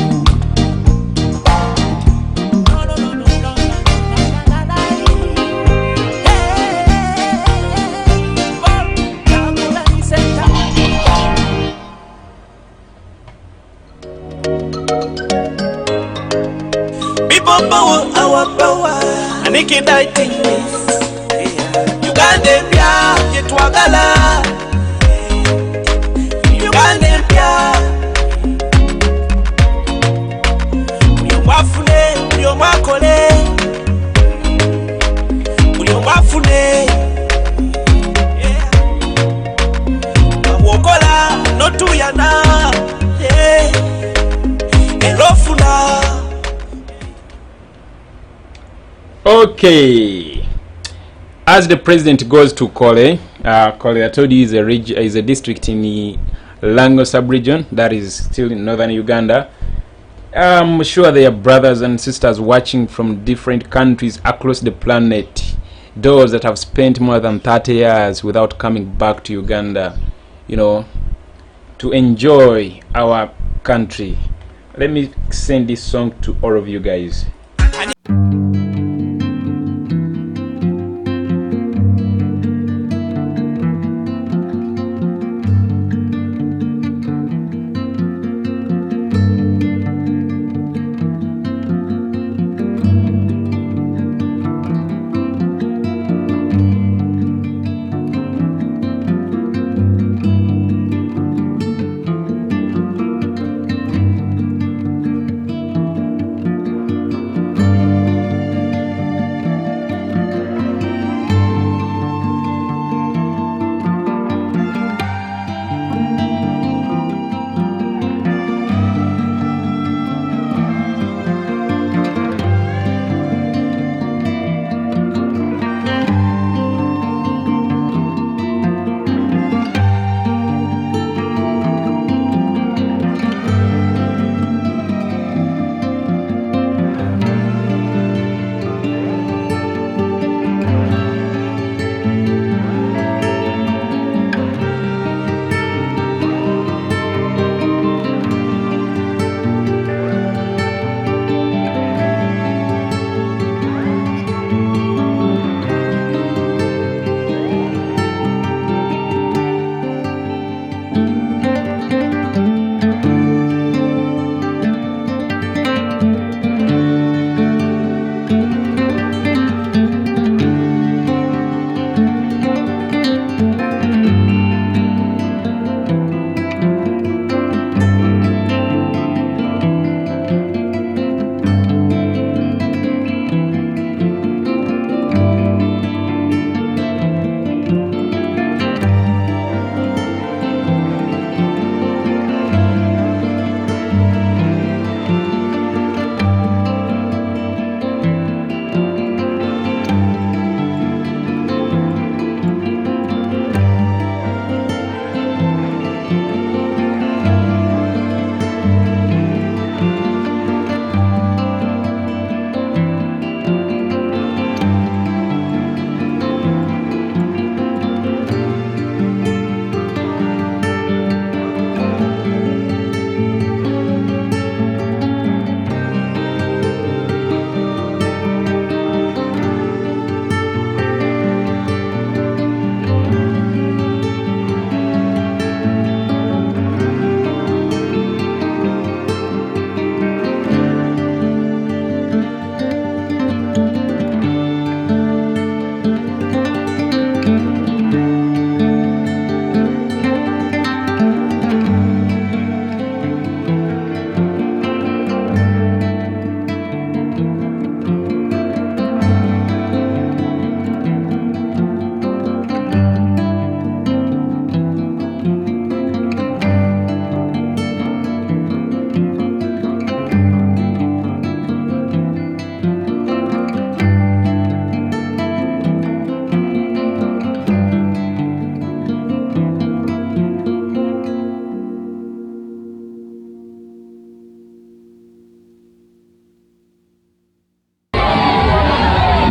Power, our power, and it can die things. Uganda empya gyetwagala. Uganda empya buli omu afune, buli omu akole, buli omu afune. Bwokola notuyana elofuna. Okay, as the president goes to Kole, Kole, I told you, is a district in the Lango-Subregion, that is still in northern Uganda. I'm sure there are brothers and sisters watching from different countries across the planet, those that have spent more than 30 years without coming back to Uganda, you know, to enjoy our country. Let me send this song to all of you guys.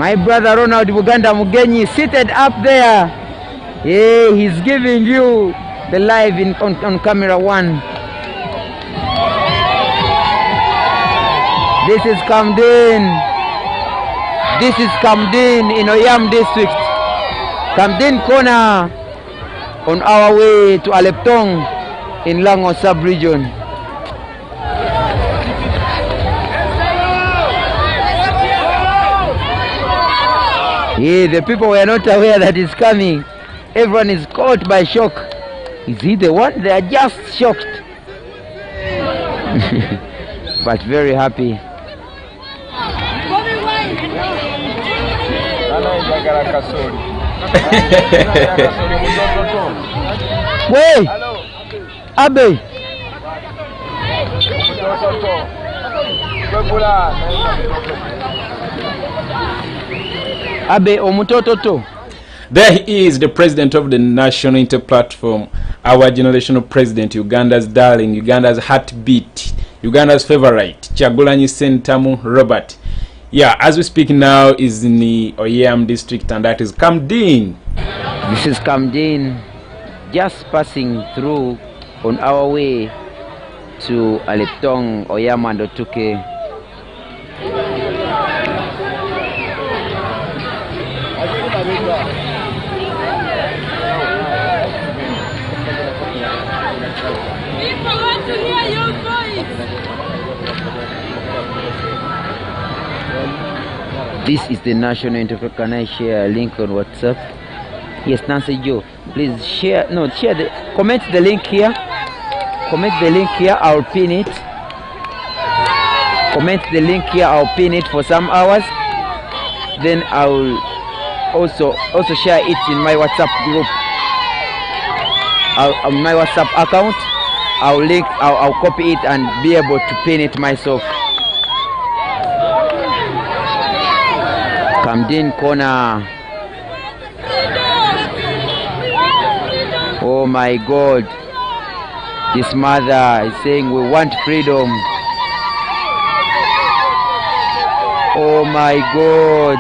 My brother Ronald Buganda Mugenyi seated up there. Yeah, he's giving you the live on camera one. This is Camden. This is Camden in Oyam district. Camden corner on our way to Aleptong in Lango-Subregion. Yeah, the people were not aware that it's coming. Everyone is caught by shock. Is he the one? They are just shocked. But very happy. Wait, Abe. Abe omutototo. There he is, the president of the National Inter-Platform, our generational president, Uganda's darling, Uganda's heartbeat, Uganda's favorite, Kyagulanyi Ssentamu Robert. Yeah, as we speak now is in the Oyam district, and that is Camden. This is Camden, just passing through on our way to Aleptong, Oyam and Otuke. This is the National Interfaith. Can I share a link on WhatsApp? Yes, Nancy Joe. Please share. No, share the. Comment the link here. Comment the link here. I'll pin it. Comment the link here. I'll pin it for some hours. Then I'll also share it in my WhatsApp group. On my WhatsApp account. I'll copy it and be able to pin it myself. Camden corner. Oh my God. This mother is saying we want freedom. Oh my God.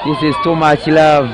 This is too much love.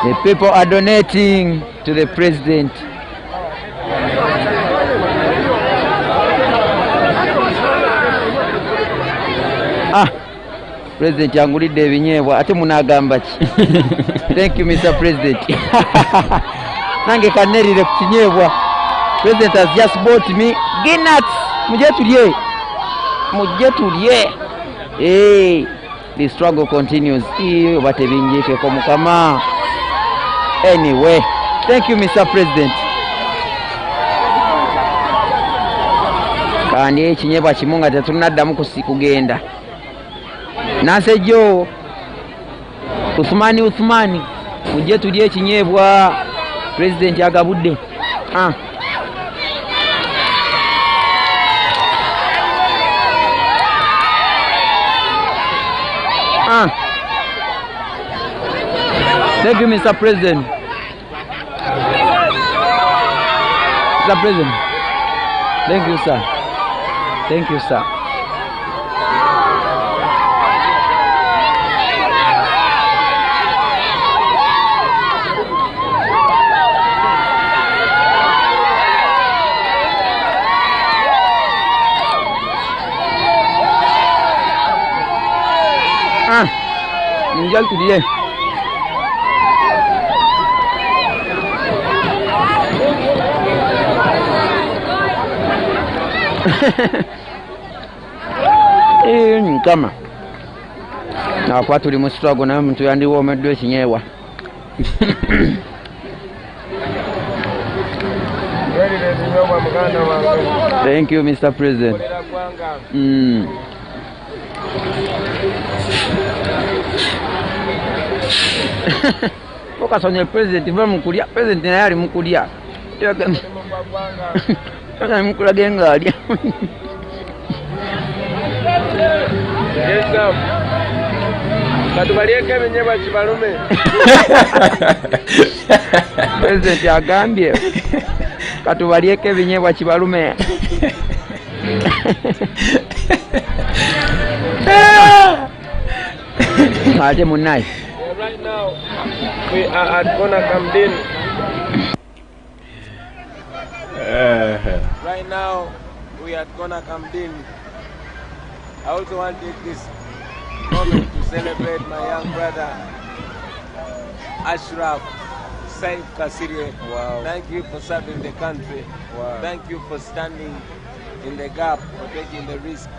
The people are donating to the president. President yangulidde ebinyeebwa ate munagamba ki? Thank you Mr. President. Nange kanerire ku kinyeebwa. President has just bought me Guinness. Mujje tulye. Hey, the struggle continues. Iyo batebinjike ko mukama. Anyway, thank you Mr. President. Kandi ekinyeebwa kimu nga tetunaddamu kugenda. Nasejo Uthmani mujje tulye ekinyeebwa. President agabudde. Thank you Mr. President. Mr. President. Thank you sir. Thank you sir. Njal tulie. Kama na kwa tuli mu struggle na mtu yandiwo medwe kinyewa. Thank you, Mr. President. Focus on the president. Mukulia president na yali mukulia. Sasa mukula gengali. Katubalieke binyebwa kibalume. President agambye katubalieke binyebwa kibalume. Ate munai. Right now we are at Gonna Camden. Right now we are at Gonna Camden. I also want to take this moment to celebrate my young brother Ashraf Saif Kasirye. Wow. Thank you for serving the country. Wow. Thank you for standing in the gap, for taking the risk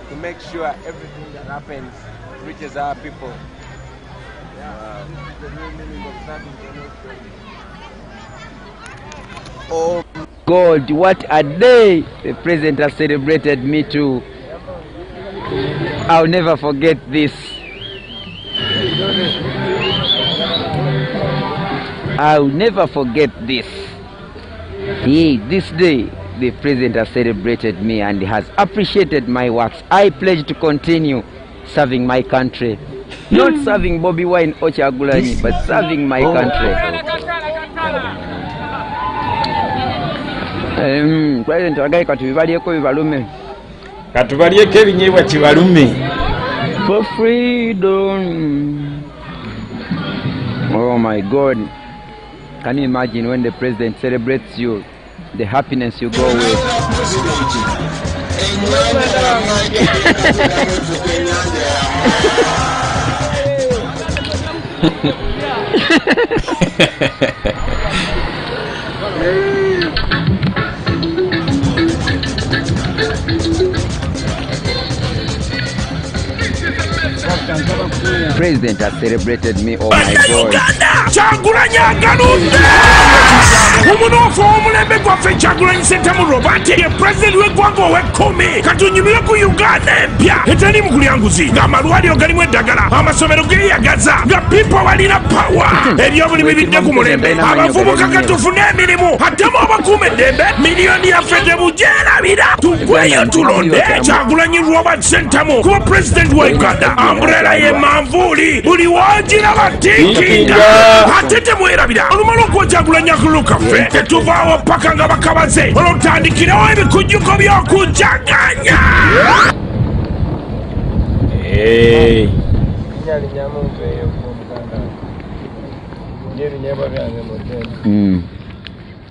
to make sure everything that happens reaches our people. Wow. This is the real meaning of serving the nation. Oh God, what a day the president has celebrated me too. I'll never forget this. I'll never forget this. This day, the president has celebrated me and has appreciated my works. I pledge to continue serving my country. Not serving Bobiwine or Chagulani, but serving my country. President Wagai katubalieko bibalume. Katubalieko ebinyebwa kibalume. For freedom. Oh my God. Can you imagine when the president celebrates you, the happiness you go with? President has celebrated me, oh my God. Chagulanya Galunde! Umunofu omulembe gwaffe Kyagulanyi Ssentamu Robert ye president w'eggwanga ow'ekkumi katunyumire ku Uganda empya etali mu kulyanguzi ng'amalwaliro galimu eddagala amasomero geeyagaza nga people balina power ebyobulimi bidde ku mulembe abavubuka katufune emirimu atemu abakuuma eddembe miliyoni yaffe tebugyerabira tugweyo tulonde Kyagulanyi Robert Ssentamu kuba president wa Uganda umbrella ye manvuuli buli wagira batikinga ate temwerabira olumala okuwa Kyagulanyi akalulu kaffe tetuvaawo paka nga bakabaze olwotandikirewo ebikujjuko by'okujaganya.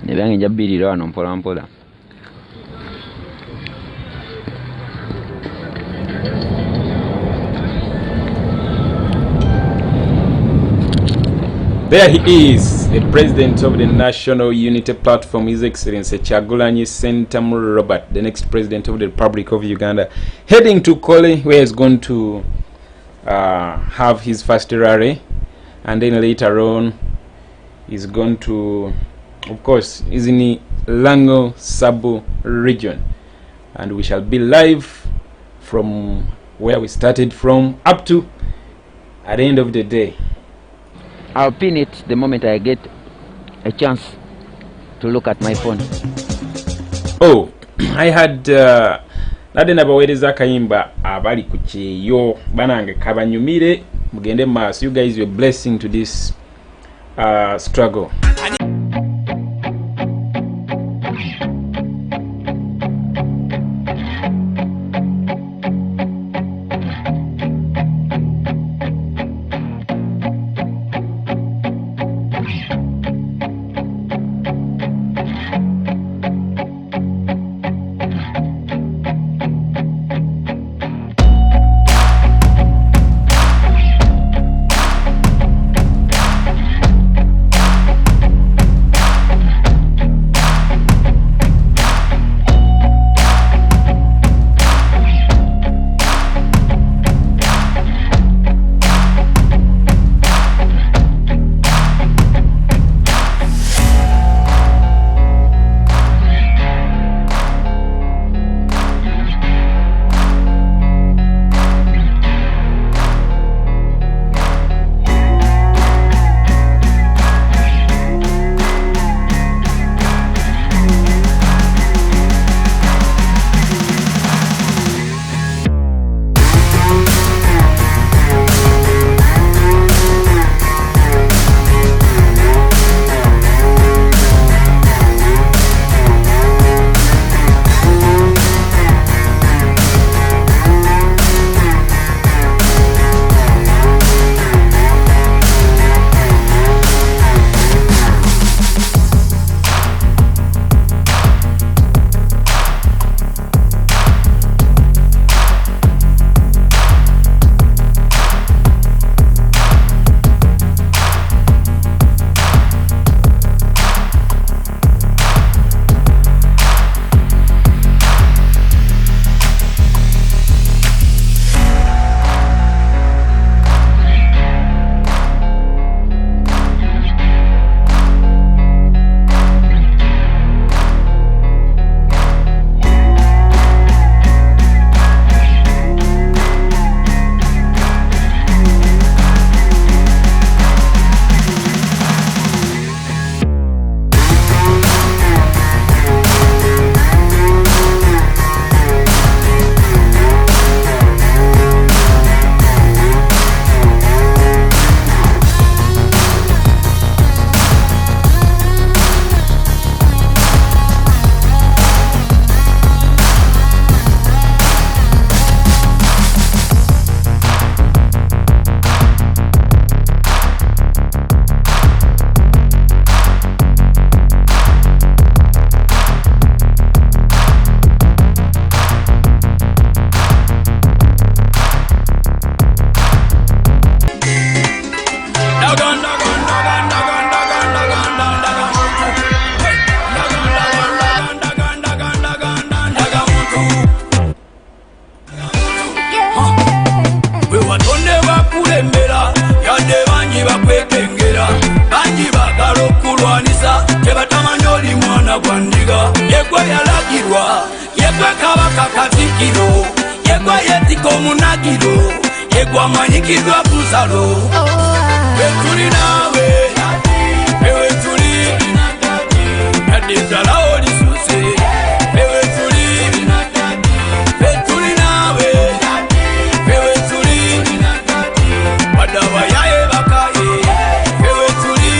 Ebyange njabirira wano mpola mpola. There he is, the president of the National Unity Platform, His Excellency Kyagulanyi Ssentamu Robert, the next president of the Republic of Uganda, heading to Kole, where he's going to have his first rally, and then later on he's going to, of course, is in the Lango-Subregion, and we shall be live from where we started from up to at the end of the day. I'll pin it the moment I get a chance to look at my phone. Oh, I had nade nabawereza akayimba abali ku kyeyo banange kabanyumire mugende maaso. You guys were blessing to this struggle. kakazikiro yegwa yetiko munagiro yegwa manyikirwa kusalo betuli nawe ewe tuli nadizala olisuse ewe tuli betuli nawe ewe tuli badawa yae bakaye ewe tuli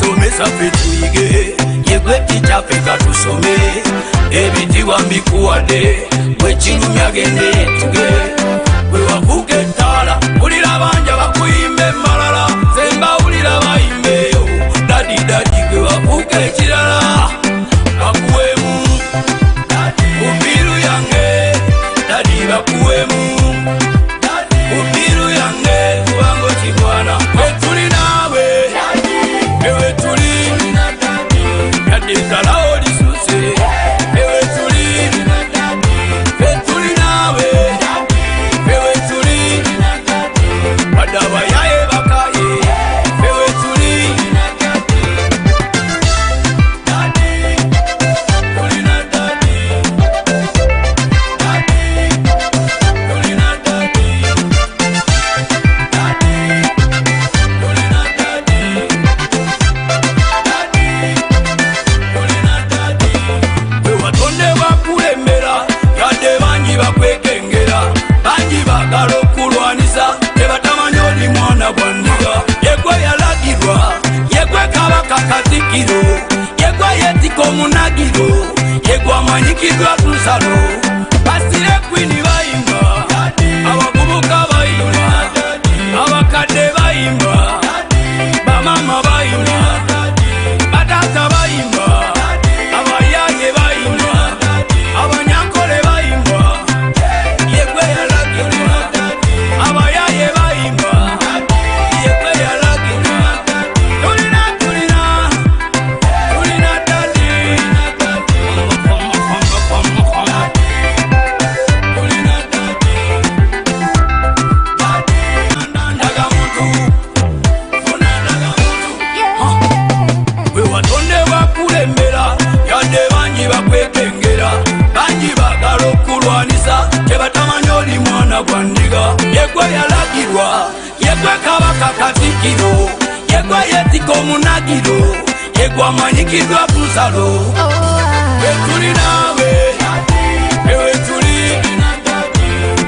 somesa petuyige yegwe tichafika tusome ebitiwa mbikuwade bwekirumya gende tuge bwewavuga ettala ulira banja bakuyimba emalala zemba ulira bayimbeyo dadidadi bwewavuga ekirala bakuwemu ubiru yange dadi bakuwemu ubiru yange kubango kigwana betuli nawe ewe tuli nadizala olisuse ewe tuli betuli nawe ewe tuli badawa yae bakaye ewe tuli dadi tuli na dadi dadi tuli na dadi dadi tuli na dadi dadi tuli na dadi bewatonde bakulembera yadde bangi bakwekengera bangi bagala okulwanisa tebatamanya oli mwana gwandiga yegwe yalagirwa yegwe kabaka kazikiro yegwe yetika omunagiro yegwe amanyikirwa kusalo basire kwini bayimba abavubuka bayimba abakadde bayimba bamama bayimba batata bayimba abayaye bayimba abanyankole bayimba yegwe yalagirwa abayaye bayimba yegwe yalagirwa tulina tulina tulina dadi tulina dadi ndaga muntu funa ndaga muntu bwe watonde bakulembera yadde bangi bakwekengera bangi bagala okulwanisa tebatamanya oli mwana gwandiga yegwe yalagirwa yegwe kabaka kazikiro yegwe yetika omunagiro yegwe amanyikirwa kusalo betuli nawe ewe tuli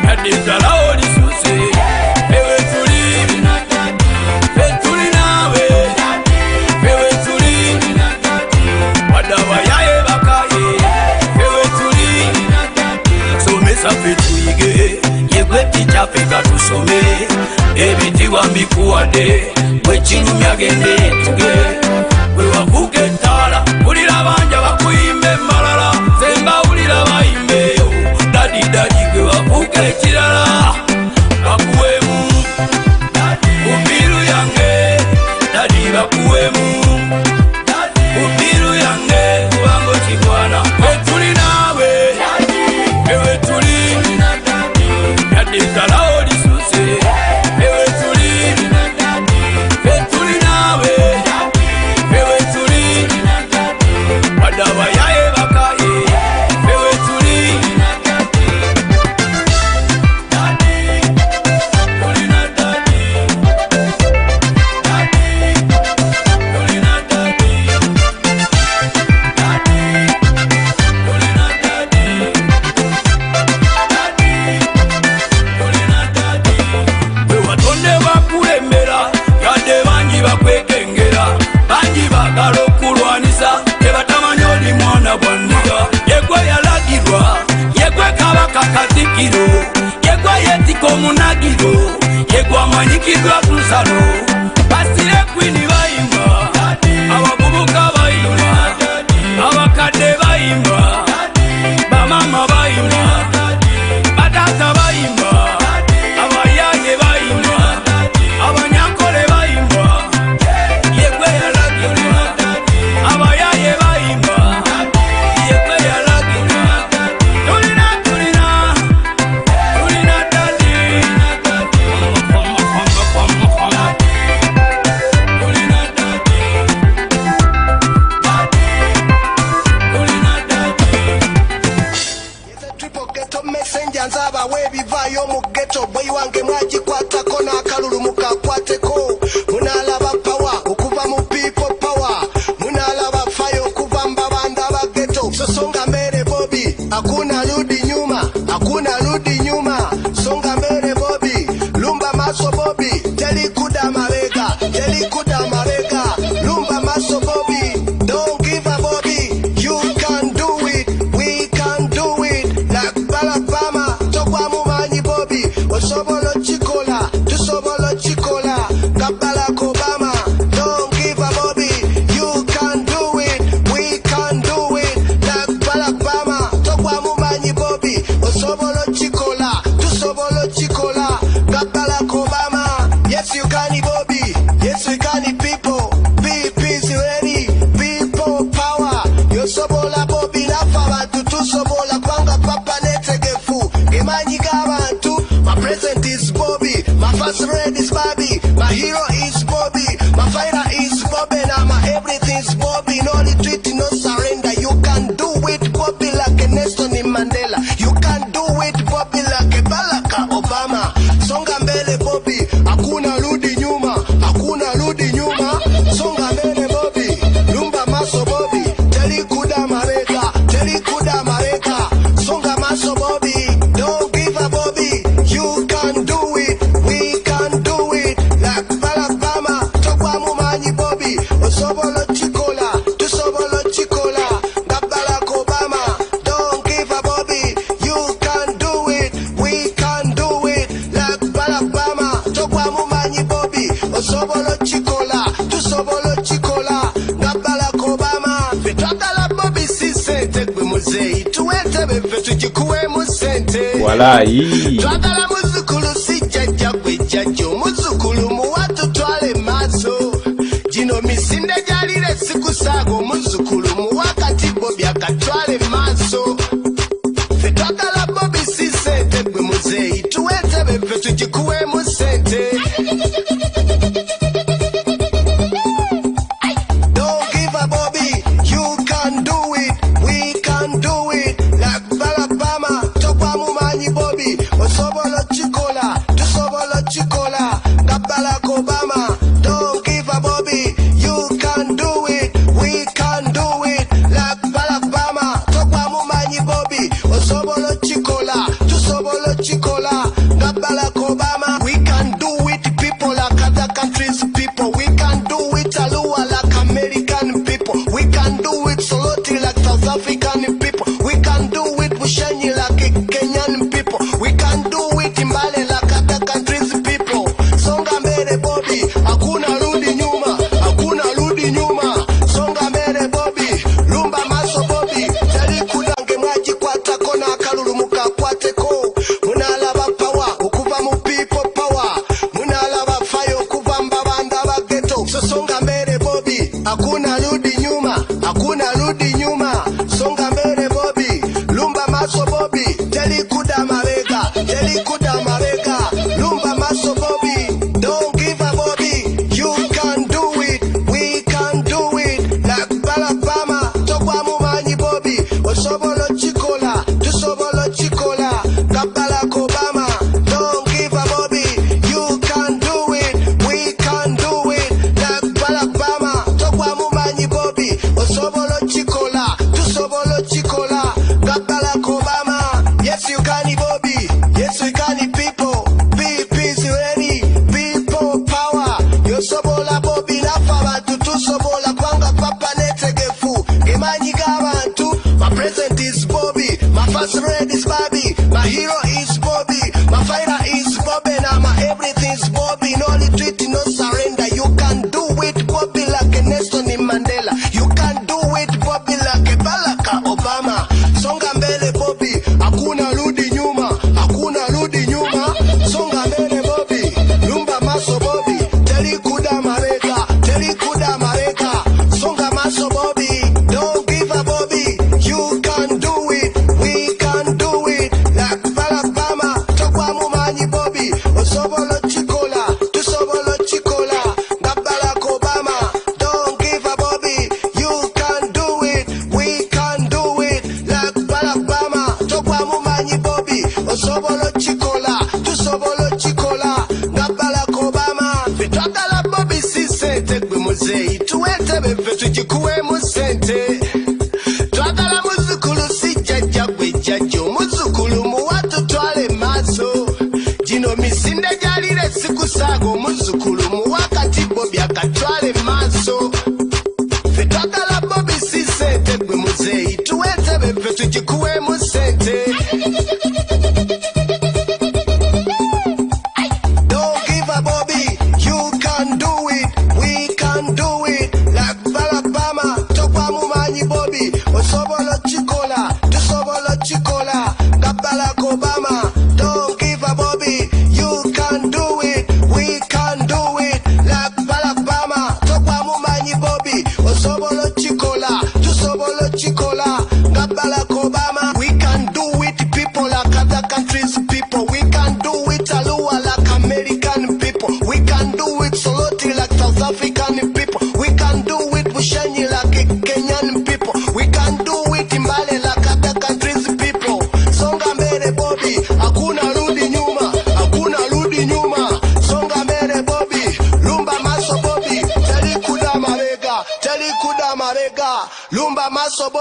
nadizala olisuse ewe tuli betuli nawe ewe tuli badawa yae bakaye ewe tuli somesa petuyige yegwe tichafika tusome ebitiwa mbikuwade bwekirumya gende tuge bwewavuga ettala ulira banja bakuyimba emalala zemba ulira bayimbeyo dadidadi bwewavuga ekirala bakuwemu ubiru yange dadi bakuwemu ubiru yange kubango kigwana betuli nawe ewe tuli nadizala olisuse ewe tuli betuli nawe ewe tuli badawa yae bakaye ewe tuli dadi tulina dadi dadi tulina dadi dadi tulina dadi dadi tulina dadi bewatonde bakulembera yadde bangi bakwekengera bangi bagala okulwanisa tebatamanya oli mwana gwandiga yegwe yalagirwa yegwe kabaka kazikiro yegwe yetika omunagiro yegwe amanyikirwa kusalo basire kwini bayimba abavubuka bayimba abakadde bayimba bamama bayimba batata bayimba abayaye bayimba abanyankole bayimba yegwe yalagirwa abayaye bayimba yegwe yalagirwa tulina tulina tulina dadi yanzaba webivayo mu ghetto Bobiwine mwagikwatako n'akalulu mukakwateko munalaba power okuva mu people power munalaba fire okuva mbabanda ba ghetto songa mbele Bobi hakuna rudi nyuma songa mbele Bobi lumba maso Bobi telikuda mabega lumba maso Bobi don't give up Bobi you can do it we can do it like Balabama tokwa mumanyi Bobi osobolo chikola tusobolo chikola Barack Obama don't give up Bobi you can do it we can do it like Balabama tokwa mumanyi Bobi osobolo chikola tusobolo chikola Barack Obama yes you can Bobi yes we can people peace ready people power yosobola Bobi lafa bantu tusobola kwanga papa netegefu gemanyi gabantu my present is Bobi my first red is Bobby my hero is Bobi my fighter is Bobi now my everything is Bobi no retreat no surrender you can do it Bobi like a Nelson Mandela you can do it Bobi like a Barack Obama songa mbele Bobi hakuna rudi nyuma songa mbele Bobi lumba maso Bobi telikuda mareka songa maso Bobi don't give up Bobi you can do it we can do it like Balabama tokwa mumanyi Bobi osobolo chikola tusobolo chikola Barack Obama don't give up Bobi you can do it we can do it like Balabama tokwa mumanyi Bobi osobolo chikola tusobolo chikola Barack Obama fetwagala Bobi si sente gwe muzeyi tuwete befe tukikuwe mu sente Walai twagala muzukulu si jjajja gwe jjajja omuzukulu muwatu twale maaso gino misinde gyalire sikusaaga omuzukulu muwakati Bobi akatwale maaso fetwagala Bobi si sente gwe muzeyi tuwete befe tukikuwe mu sente don't give up Bobi you can do it we can do it like Balabama tokwa mumanyi Bobi osobolo chikola tusobolo chikola Barack Obama don't give up Bobi you can do it we can do it like Balabama tokwa mumanyi Bobi osobolo chikola tusobolo chikola Barack Obama we can do it people like other countries people we can do it Alua like American people we can do it Soloti like South African people we can do it Bushenyi like Kenyan people we can do it Mbale like other countries people songa mbele Bobi hakuna rudi nyuma songa mbele Bobi lumba maso Bobi telikuda mwagikwatako n'akalulu mukakwateko munalaba power okuva mu people power munalaba fire okuva mbabanda ba ghetto songa mbele Bobi hakuna rudi nyuma songa mbele Bobi lumba maso Bobi telikuda mabega lumba maso Bobi don't give up Bobi you can do it we can do it like Balabama tokwa mumanyi Bobi osobolo chikola tusobolo chikola Barack Obama don't give up Bobi you can do it we can do it like Balabama tokwa mumanyi Bobi osobolo chikola tusobolo chikola Barack Obama yes you can Bobi yes we can people peace ready people power yosobola Bobi lafa bantu tusobola kwanga papa netegefu gemanyi gabantu my present is Bobi my first red is Bobby my hero is Bobi my fighter is Bobi now my everything is Bobi no retreat no surrender you can do it Bobi like a Nelson Mandela you can do it Bobi like a Barack Obama songa mbele Bobi hakuna rudi nyuma songa mbele Bobi lumba maso Bobi telikuda mareka songa maso Bobi don't give up Bobi you can do it we can do it like Barack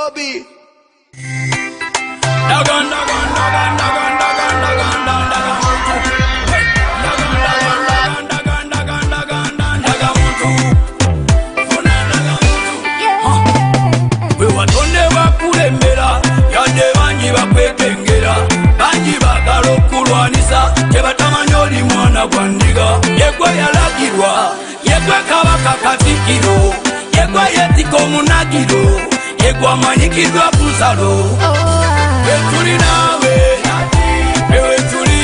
Bobby. Yegwa yetiko munagiro Yegwa manyikirwa kusalo Betuli nawe Bewetuli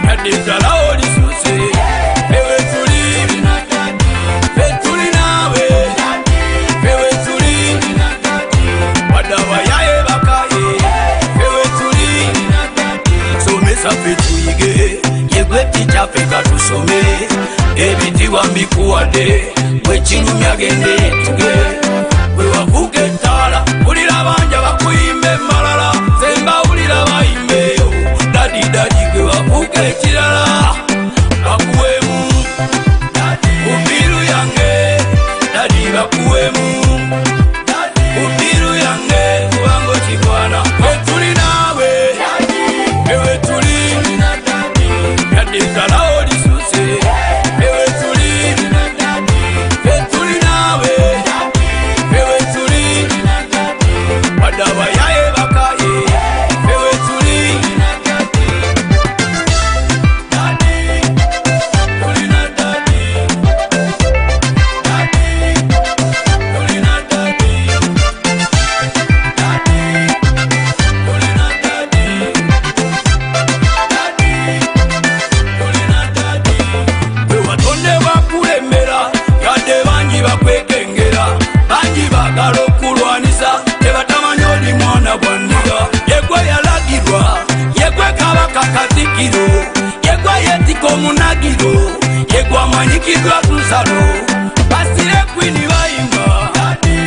Nadezala oli suse Bewetuli Betuli nawe Bewetuli Wadawa yae bakaye Bewetuli Somesa petuyige Yegwe ticha peka tusome Ebiti wambikuwade Wechinu myagende tuge Wewavuke tala Ulila banja bakuyime malala Zemba ulila baime yo Dadi gwe wavuke chilala Bakuwemu Ubiru yange Dadi bakuwemu Ubiru yange Kubango chikwana Wetuli nawe Wetuli Yadizala oli suse Yegwa yetiko munagiro Yegwa manyikirwa kusalo Basire kwini bayimba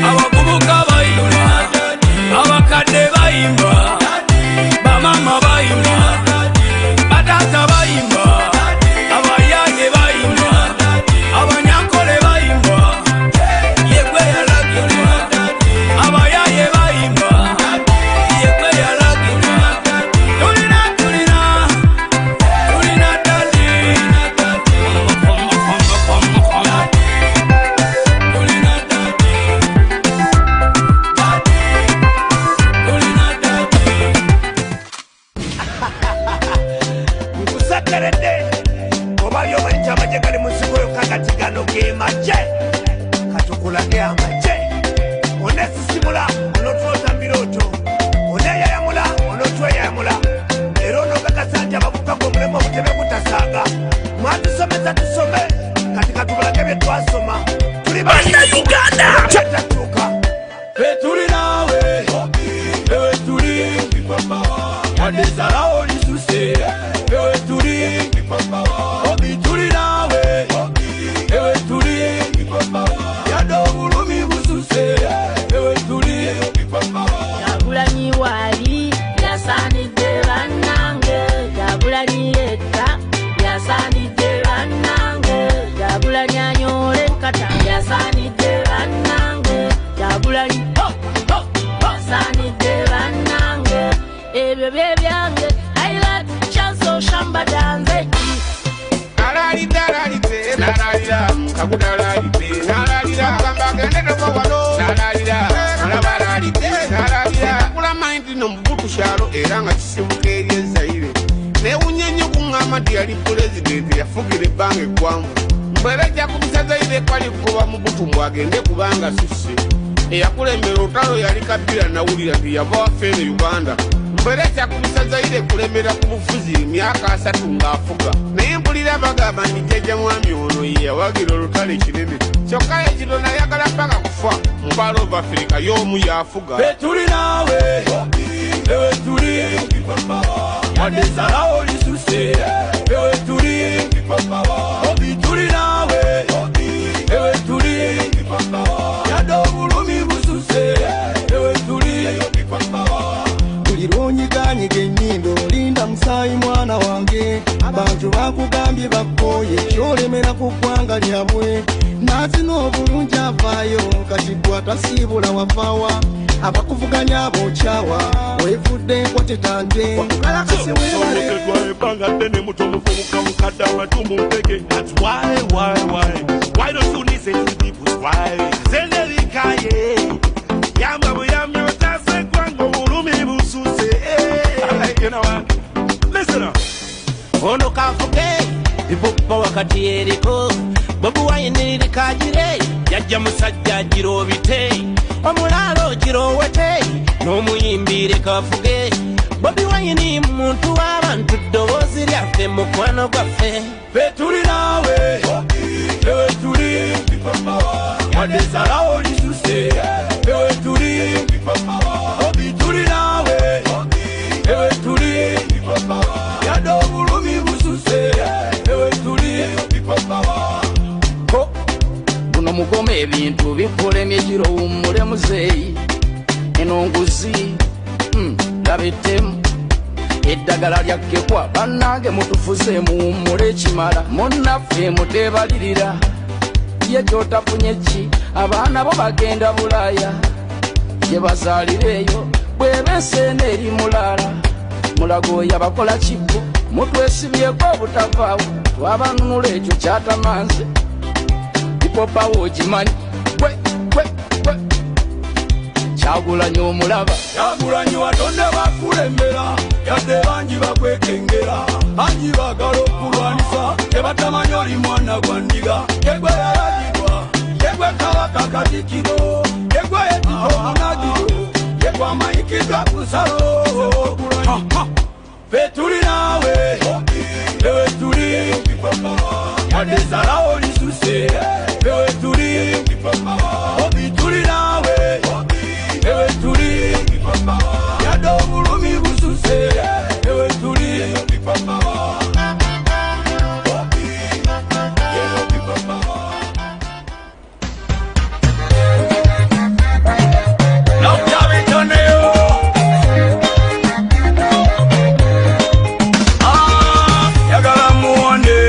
Abakubuka bayimba Abakade bayimba Bamama bayimba Batata bayimba Abayage bayimba Abanyakole bayimba Yegwe yalagirwa Abayaye bayimba Yegwe yalagirwa Uganda! Betuli nawe Bewetuli Wadezala oli suse Bewetuli Obituli nawe Bewetuli Yado ulumi bususe Bewetuli Yabulani wali Yasani devanange Yabulani eta Yasani devanange Yabulani anyore kata Yasani devanange Yabulani Yasani devanange Ebebe byange I like chanso shamba danze Nalalida Nalalida Kabudalalide Nalalida Kambagende Wano Nalalida Nalalida Nalalida Kula mind no mbutu shalo Eranga chisibuke eri Zaire Ne unyenye kungamadi yali president Yafugire bange kwangu Mbeleja kumisa Zaire kwali kuwa mbutu mwagende kubanga sisi Eyakulembera utalo yali Kabila na ulira Yavawa fene Uganda Mbeleja kumisa Zaire kulemera kumufuzi Miaka asatu ngafuga Nempulira bagamba niteja mwami ono yawagira olutale kinene kyokka ekiro nayagala mpaka kufa mubalo of Africa y'omu yafuga Betuli nawe Bewetuli Wadezala oli suse Bewetuli Obituli nawe Bewetuli Yado ulumi bususe Bewetuli Ulironyiganyiga enyindo linda musayi mwana wange lyabwe abantu bakugambye bakoye kyolemera ku ggwanga lyabwe nazina obulungi avaayo kati gwatasiibula wavaawa abakuvuganya abokyawa wevudde enkote tande wakalakasiweomukedwa ebbanga ddene mutomufubuka mukadde amatumu mpeke. That's why don't you listen to people's why zenebikaye yamba buyamya otase gwango bulumi bususe. You know what? Listen up. Ono kafuke ipupa wakati eriko Bobiwine likajire yajja musajja jirobite omulalo jirowete n'omuyimbire kafuge Bobiwine muntu abantu ddoboozi lyaffe mukwano gwaffe Ffe tuli naawe ewe tuli wadde salawo lisuse ewe tuli Bobi tuli naawe ewe tuli yadde obulumi bususe ewe tuli buno mugome ebintu bikulemye giroumule muzeeyi eno nguzi labetemu eddagala lyakkekwa bannange mutufuze muwummule ekimala munnaffe mutebalirira ye kyotafunye ki abaana bo bagenda bulaaya gye bazalireeyo bw'ebeeseena eri mulaala mulagoya bakola kibbo mutwesibyeko obutavaawo twabanunula ekyo kyatamanze ipopawo ogimanyi gwe Kyagulanyi omulaba Kyagulanyi watonde bakulembera yadde bangi bakwekengera bangi bagala okulwanisa tebatamanyi oli mwana gwa ndiga yegwe yalagirwa yegwe kabaka katikiro yegwe yetiko munagiro yegwe amanyikidwa ku nsalo ffe tuli naawe ewe tuli yadde salawo lisuse ewe tuli Bobi tuli naawe ewe tuli yadde obulumi bususe ewe tuli yagala muwonde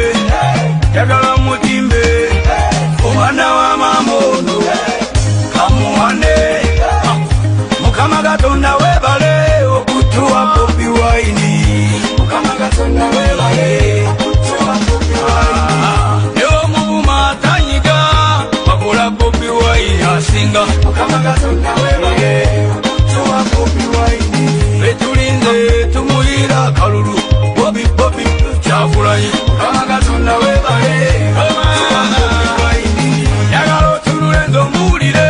yagala mutimbe omwana wa mamono kamuwane Mukama Katonda webale okutuwa Bobiwine Mukama Katonda webale okutuwa Bobiwine Yo mubuma atanyiga bakola Bobiwine asinga Mukama Katonda webale okutuwa Bobiwine betulinze tumuyira kalulu Bobi Kyagulanyi Mukama Katonda webale okutuwa Bobiwine yagala otunule nz'omuwulire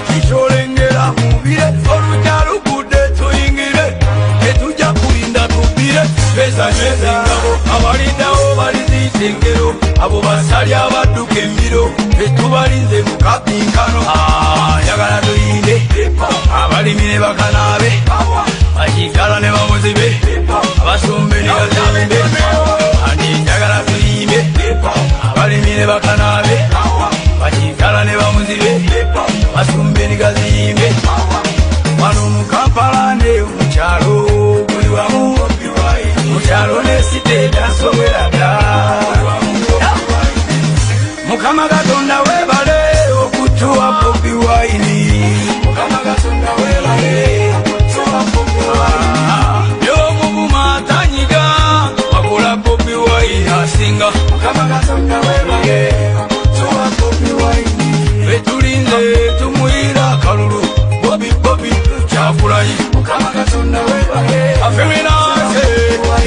kikyolengera mubire olujjalugudde tuyingire tetujja kulinda tubire besanyeze engabo abalindawo baliziyita engero abo basali abadduka embiro tetubalinze mu kapinkano yagala tuyinde abalimi ne bakanaabe bakikala ne bamuzibe abasumbe ne bazimbe andi njagala tuyimbe abalimi ne bakanaabe bakikala ne bamuzibe basumbe ne gazimbe wano mu Kampala ne mukyalo buli wamu mukyalo ne siteeta nsoweraga Mukama Katonda webale okutuwa Bobiwine Mukama Katonda webale okutuwa Bobiwine yo mubuma atanyiga bakola Bobiwine asinga Mukama Katonda webale okutuwa Bobiwine betulinze tumuyira kalulu Bobi Kyagulanyi Mukama Katonda webale afeminase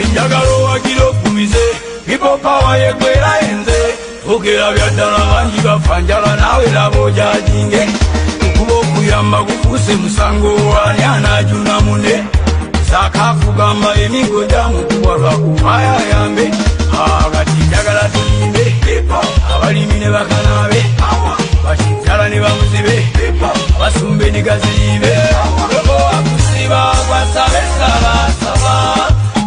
enjagala owagira okumize people power yegwera enze ogera byaddala bangi bafa njala naawe laba ojajinge okuba okuyamba gufuuse musango wani anajuna mune sakafugamba emigo gyamukuwa lwakuvaaya yambe agati njagala tuyimbe abalimi ne bakanaabe bakinjala ne bamuzibe basumbe ne gazibe akusiba gwasabesabasaba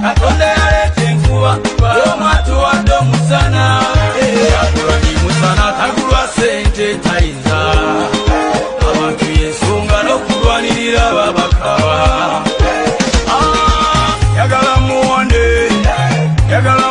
Katonda yaleeta enkuba lwomwatu wadde omusana Kyagulanyi musana tagulwa sente tayinza abantu yensonga n'okulwanirira babakawa yagala muwonde yagala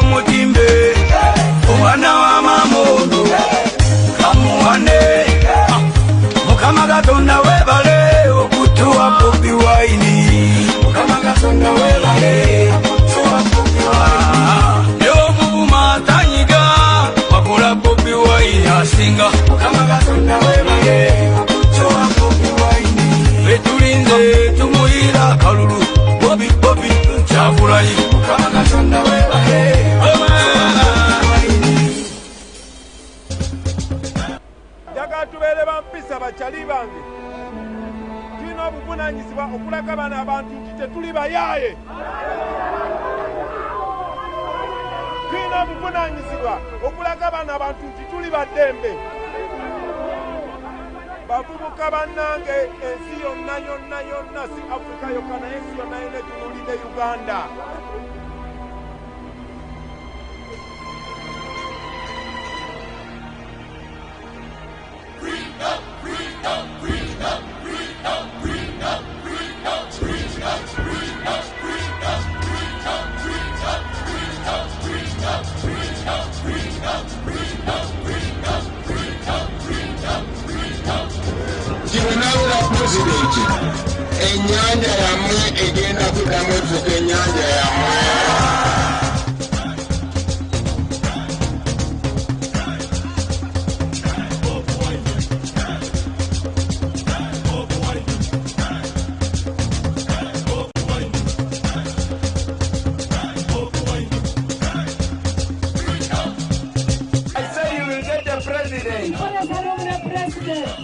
obuvunanyizibwa okulaga bano abantu nti tuli baddembe. Bavubuka bannange, ensi yonna yonna yonna, si Afrika yokka naye ensi yonna yonna etunuulidde Uganda. Kimunawula pulezidenti, ennyanja yammwe egenda kuddamu efuuka ennyanja yammwe.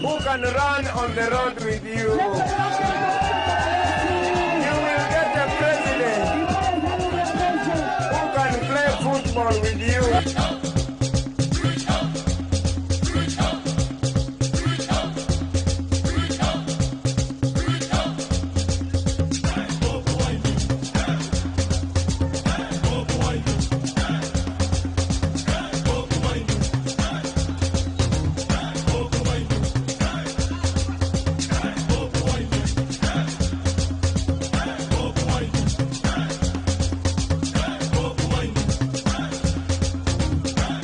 Who can run on the road with you? You will get a president who can play football with you.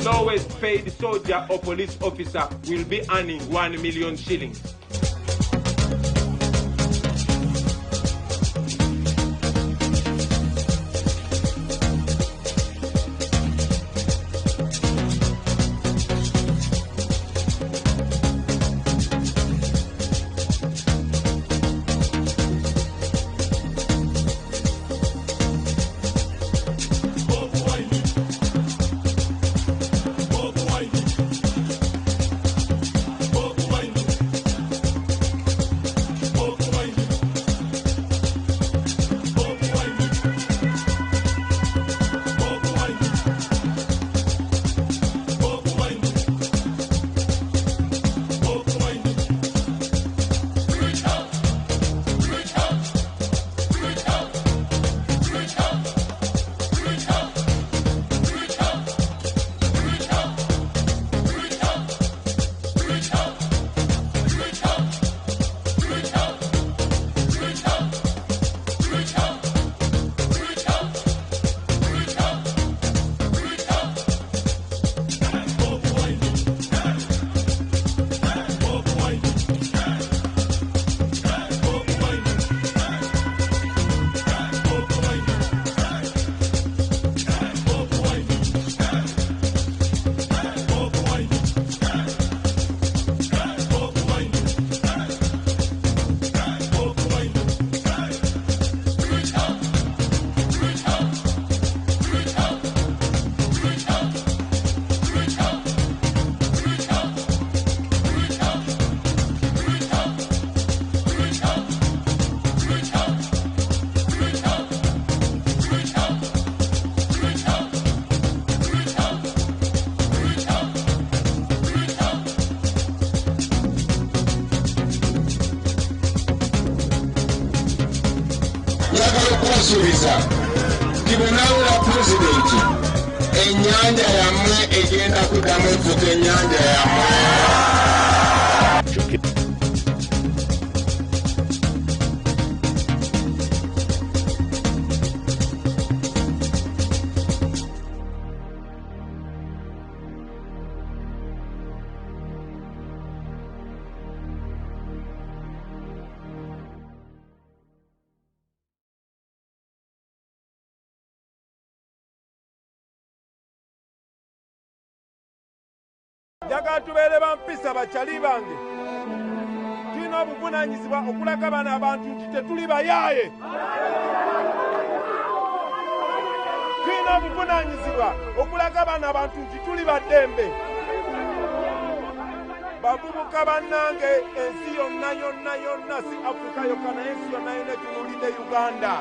Lowest paid soldier or police officer will be earning 1 million shillings. Subiza Kimunawula pulezidenti, ennyanja yammwe egenda kuddamu efuuka ennyanja yammwe. Njagala tubeere bampisa bakyali bange. Tulina obuvunaanyizibwa okulaga bano abantu nti tetuli bayaaye. Tulina obuvunaanyizibwa okulaga bano abantu nti tuli baddembe. Bavubuka bannange, ensi yonna yonna yonna, si Afrika yokka naye ensi yonna yonna etunuulidde Uganda.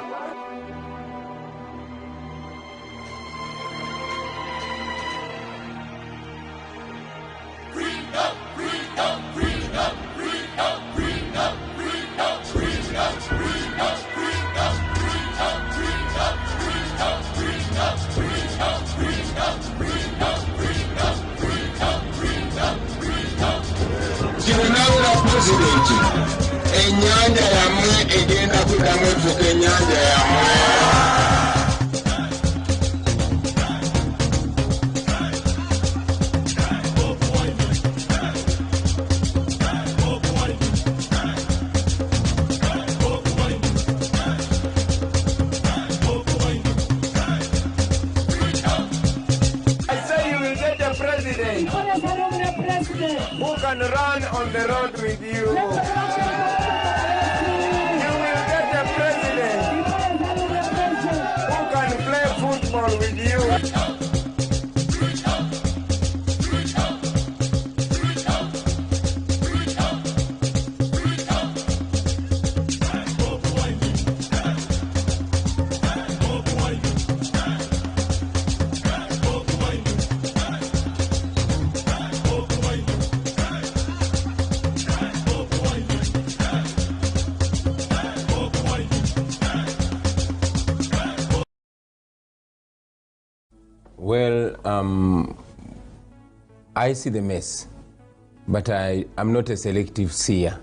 Who can run on the road with you? You will get a president who can play football with you. Well, I see the mess, but I'm not a selective seer.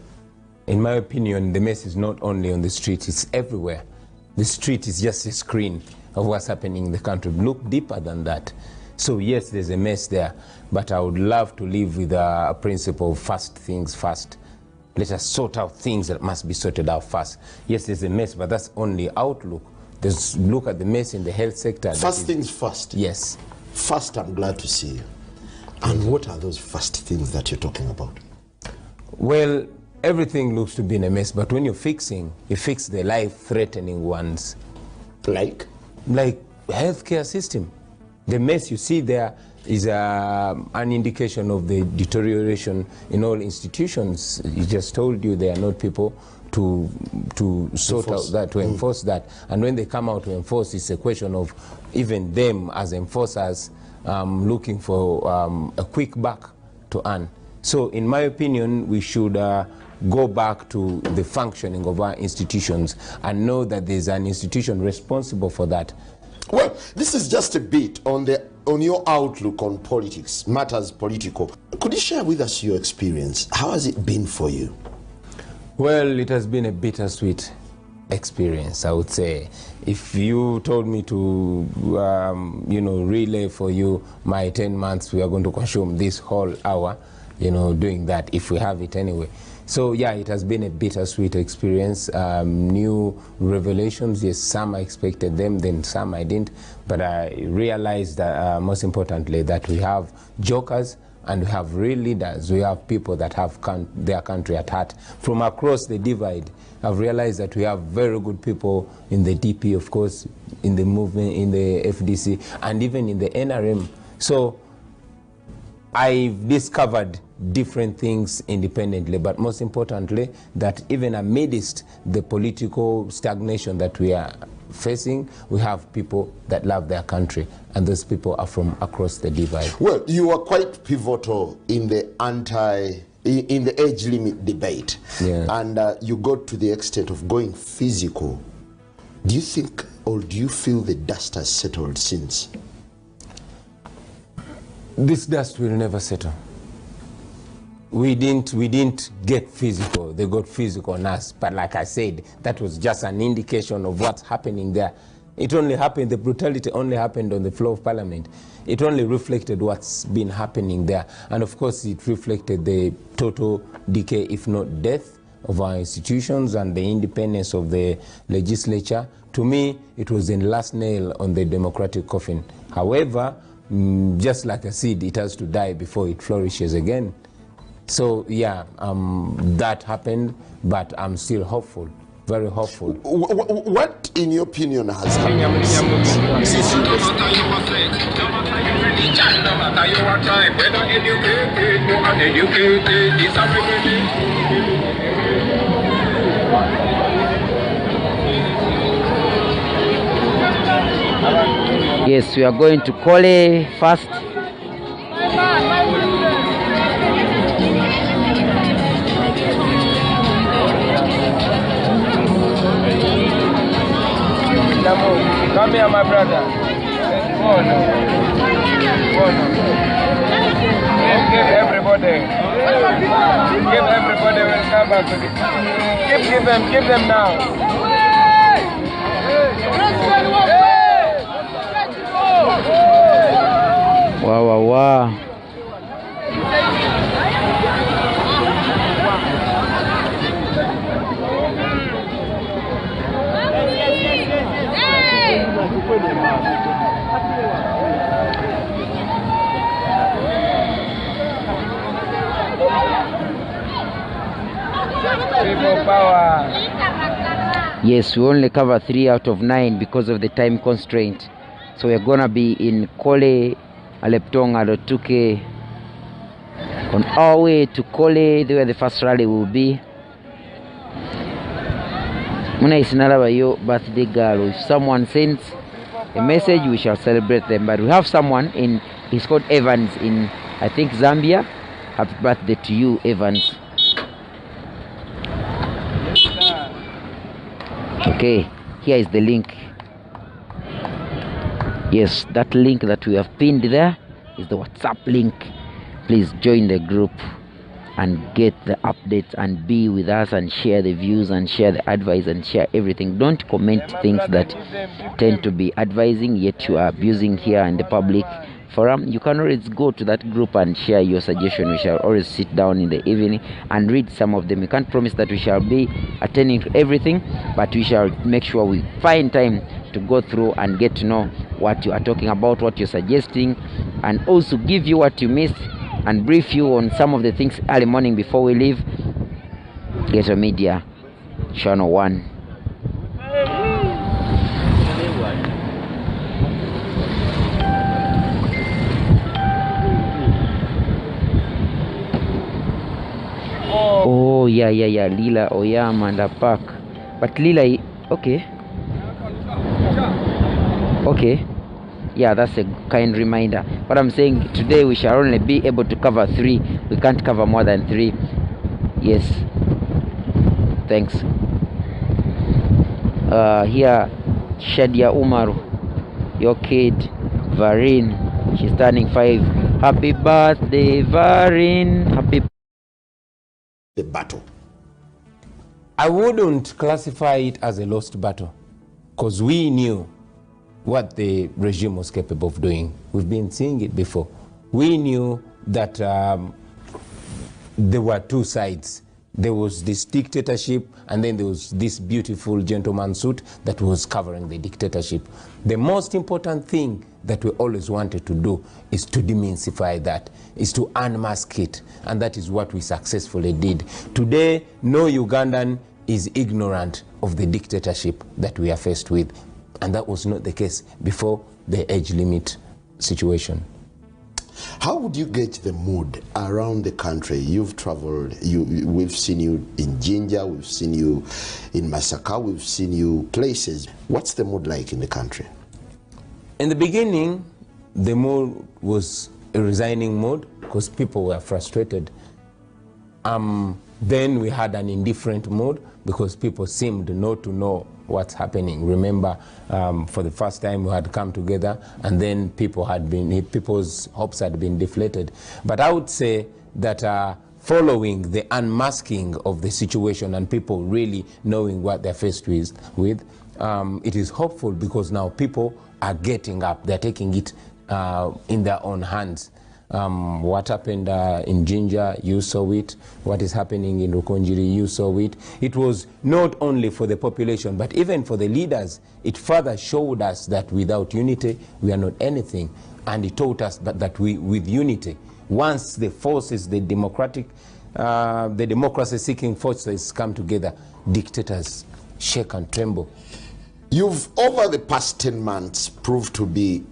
In my opinion, the mess is not only on the street, it's everywhere. The street is just a screen of what's happening in the country. Look deeper than that. So yes, there's a mess there, but I would love to live with a principle of first things first. Let us sort out things that must be sorted out first. Yes, there's a mess, but that's only outlook. There's look at the mess in the health sector. First things first. Yes. First, I'm glad to see you. And what are those first things that you're talking about? Well, everything looks to be in a mess, but when you're fixing, you fix the life-threatening ones. Like? Like healthcare system. The mess you see there is an indication of the deterioration in all institutions. He just told you there are not people to sort out that, to enforce that. And when they come out to enforce, it's a question of even them as enforcers looking for a quick buck to earn. So in my opinion, we should go back to the functioning of our institutions and know that there's an institution responsible for that. Well, this is just a bit on your outlook on politics, matters political. Could you share with us your experience? How has it been for you? Well, it has been a bittersweet experience, I would say. If you told me to, relay for you my 10 months, we are going to consume this whole hour, doing that, if we have it anyway. So yeah, it has been a bittersweet experience. New revelations, yes, some I expected them, then some I didn't. But I realized that most importantly that we have jokers and we have real leaders. We have people that have their country at heart. From across the divide, I've realized that we have very good people in the DP, of course, in the movement, in the FDC, and even in the NRM. So I've discovered different things independently, but most importantly, that even amidst the political stagnation that we are facing, we have people that love their country, and those people are from across the divide. Well, you are quite pivotal in the in the age limit debate, yeah. And you got to the extent of going physical. Do you think, or do you feel the dust has settled since? This dust will never settle. We didn't get physical. They got physical on us. But like I said, that was just an indication of what's happening there. It only happened, the brutality only happened on the floor of Parliament. It only reflected what's been happening there. And of course, it reflected the total decay, if not death, of our institutions and the independence of the legislature. To me, it was the last nail on the democratic coffin. However, just like a seed, it has to die before it flourishes again. So yeah, that happened, but I'm still hopeful, very hopeful. What, in your opinion, has happened Yes, we are going to Kole first. Come here, my brother. Oh no. Oh no. Give everybody. Give everybody will come back to the. Give them now. Wow, wow, wow. Yes, we only cover 3 out of 9 because of the time constraint. So we're gonna be in Kole, Aleptonga, Lotuke. On our way to Kole, where the first rally will be. Muna isinalaba yo birthday girl. If someone sends a message, we shall celebrate them. But we have someone in, he's called Evans in, I think, Zambia. Happy birthday to you, Evans. Okay, here is the link. Yes, that link that we have pinned there is the WhatsApp link. Please join the group and get the updates and be with us and share the views and share the advice and share everything. Don't comment things that tend to be advising yet you are abusing here in the public forum. You can always go to that group and share your suggestion. We shall always sit down in the evening and read some of them. We can't promise that we shall be attending to everything, but we shall make sure we find time to go through and get to know what you are talking about, what you're suggesting, and also give you what you missed and brief you on some of the things early morning before we leave. Ghetto Media, Channel 1. Oh, yeah, Lila Oyama and the park. But Lila, okay. Yeah, that's a kind reminder. But I'm saying today we shall only be able to cover 3. We can't cover more than 3. Yes. Thanks. Here, Shadia Umaru, your kid, Varin. She's turning 5. Happy birthday, Varin. Happy. The battle. I wouldn't classify it as a lost battle, because we knew what the regime was capable of doing. We've been seeing it before. We knew that there were 2 sides. There was this dictatorship, and then there was this beautiful gentleman suit that was covering the dictatorship. The most important thing that we always wanted to do is to demystify that, is to unmask it, and that is what we successfully did. Today, no Ugandan is ignorant of the dictatorship that we are faced with. And that was not the case before the age limit situation. How would you gauge the mood around the country? You've traveled, we've seen you in Jinja, we've seen you in Masaka, we've seen you places. What's the mood like in the country? In the beginning, the mood was a resigning mood because people were frustrated. Then we had an indifferent mood because people seemed not to know what's happening. Remember, for the first time we had come together, and then people's hopes had been deflated. But I would say that following the unmasking of the situation and people really knowing what they're faced with, it is hopeful because now people are getting up. They're taking it in their own hands. What happened in Jinja, you saw it. What is happening in Rukonjiri, you saw it. It was not only for the population, but even for the leaders. It further showed us that without unity, we are not anything. And it taught us that with unity, once the forces, the democracy-seeking forces come together, dictators shake and tremble. You've, over the past 10 months, proved to be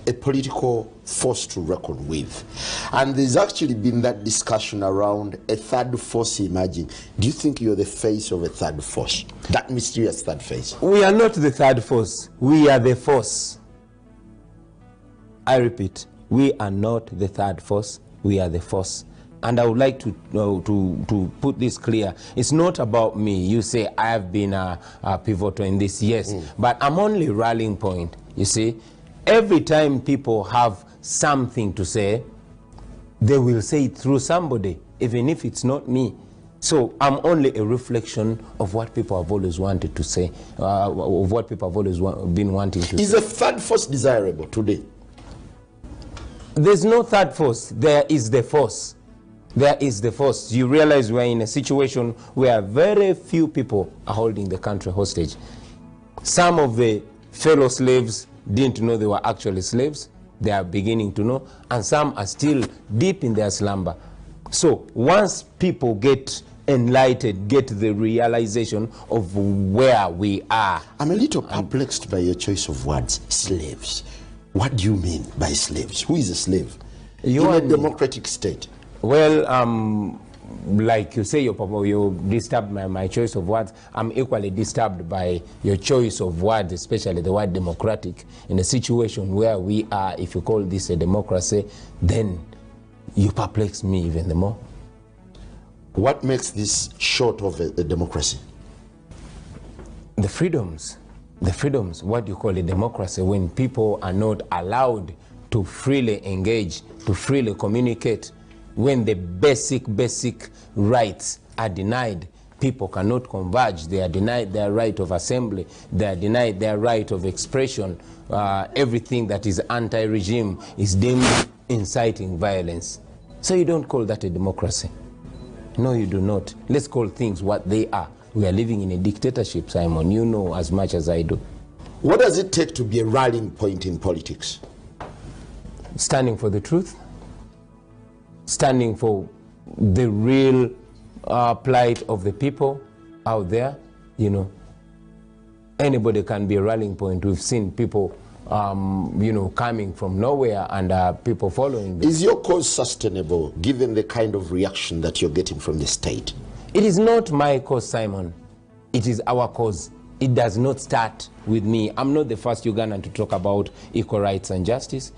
a political force to reckon with. And there's actually been that discussion around a third force emerging. Do you think you're the face of a third force? That mysterious third face? We are not the third force. We are the force. I repeat, we are not the third force. We are the force. And I would like to put this clear. It's not about me. You say I have been a pivotal in this, yes. But I'm only rallying point, you see. Every time people have something to say, they will say it through somebody, even if it's not me. So I'm only a reflection of what people have always wanted to say, of what people have always been wanting to say. Is a third force desirable today? There's no third force. There is the force. There is the force. You realize we're in a situation where very few people are holding the country hostage. Some of the fellow slaves didn't know they were actually slaves. They are beginning to know, and some are still deep in their slumber. So once people get enlightened, get the realization of where we are. I'm a little perplexed by your choice of words, slaves. What do you mean by slaves? Who is a slave in a democratic state? Well, like you say, you disturbed my choice of words. I'm equally disturbed by your choice of words, especially the word democratic. In a situation where we are, if you call this a democracy, then you perplex me even the more. What makes this short of a democracy? The freedoms. What you call a democracy, when people are not allowed to freely engage, to freely communicate, when the basic rights are denied. People cannot converge. They are denied their right of assembly. They are denied their right of expression. Everything that is anti-regime is deemed inciting violence. So you don't call that a democracy. No, you do not. Let's call things what they are. We are living in a dictatorship, Simon. You know as much as I do. What does it take to be a rallying point in politics? Standing for the truth. Standing for the real plight of the people out there. You know, anybody can be a rallying point. We've seen people coming from nowhere and people following them. Is your cause sustainable given the kind of reaction that you're getting from the state? It is not my cause, Simon. It is our cause. It does not start with me. I'm not the first Ugandan to talk about equal rights and justice.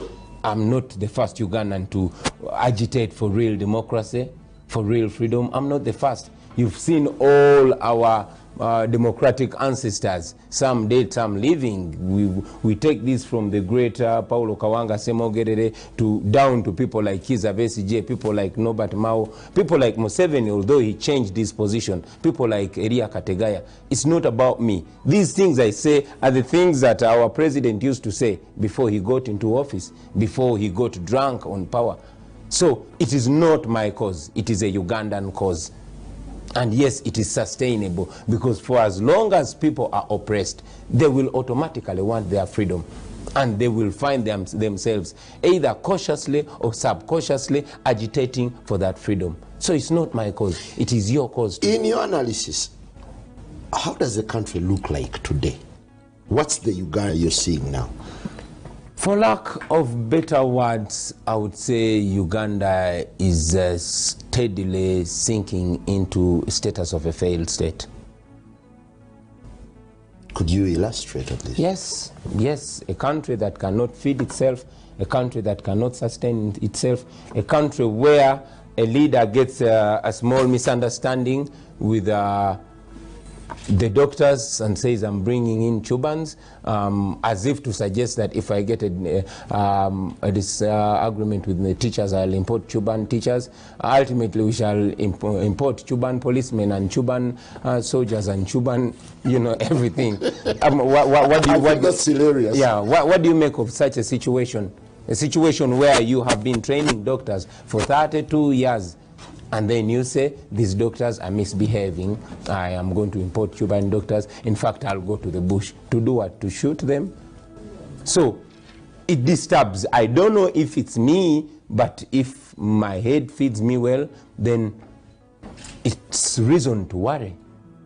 I'm not the first Ugandan to agitate for real democracy, for real freedom. I'm not the first. You've seen all our democratic ancestors, some dead, some living. We take this from the great Paulo Kawanga Semogerere down to people like Kizza Besigye, people like Norbert Mao, people like Museveni, although he changed his position, people like Elia Kategaya. It's not about me. These things I say are the things that our president used to say before he got into office, before he got drunk on power. So it is not my cause. It is a Ugandan cause. And yes, it is sustainable, because for as long as people are oppressed, they will automatically want their freedom, and they will find themselves either cautiously or subconsciously agitating for that freedom. So it's not my cause, it is your cause too. In your analysis, how does the country look like today? What's the Uganda you're seeing now? For lack of better words, I would say Uganda is steadily sinking into status of a failed state. Could you illustrate on this? Yes, a country that cannot feed itself, a country that cannot sustain itself, a country where a leader gets a small misunderstanding with the doctors and says, I'm bringing in Chubans, as if to suggest that if I get a disagreement with the teachers, I'll import Chuban teachers. Ultimately, we shall import Chuban policemen and Chuban soldiers and Chuban, everything. That's hilarious. Yeah, what do you make of such a situation? A situation where you have been training doctors for 32 years, and then you say, these doctors are misbehaving, I am going to import Cuban doctors. In fact, I'll go to the bush. To do what? To shoot them? So, it disturbs. I don't know if it's me, but if my head feeds me well, then it's reason to worry.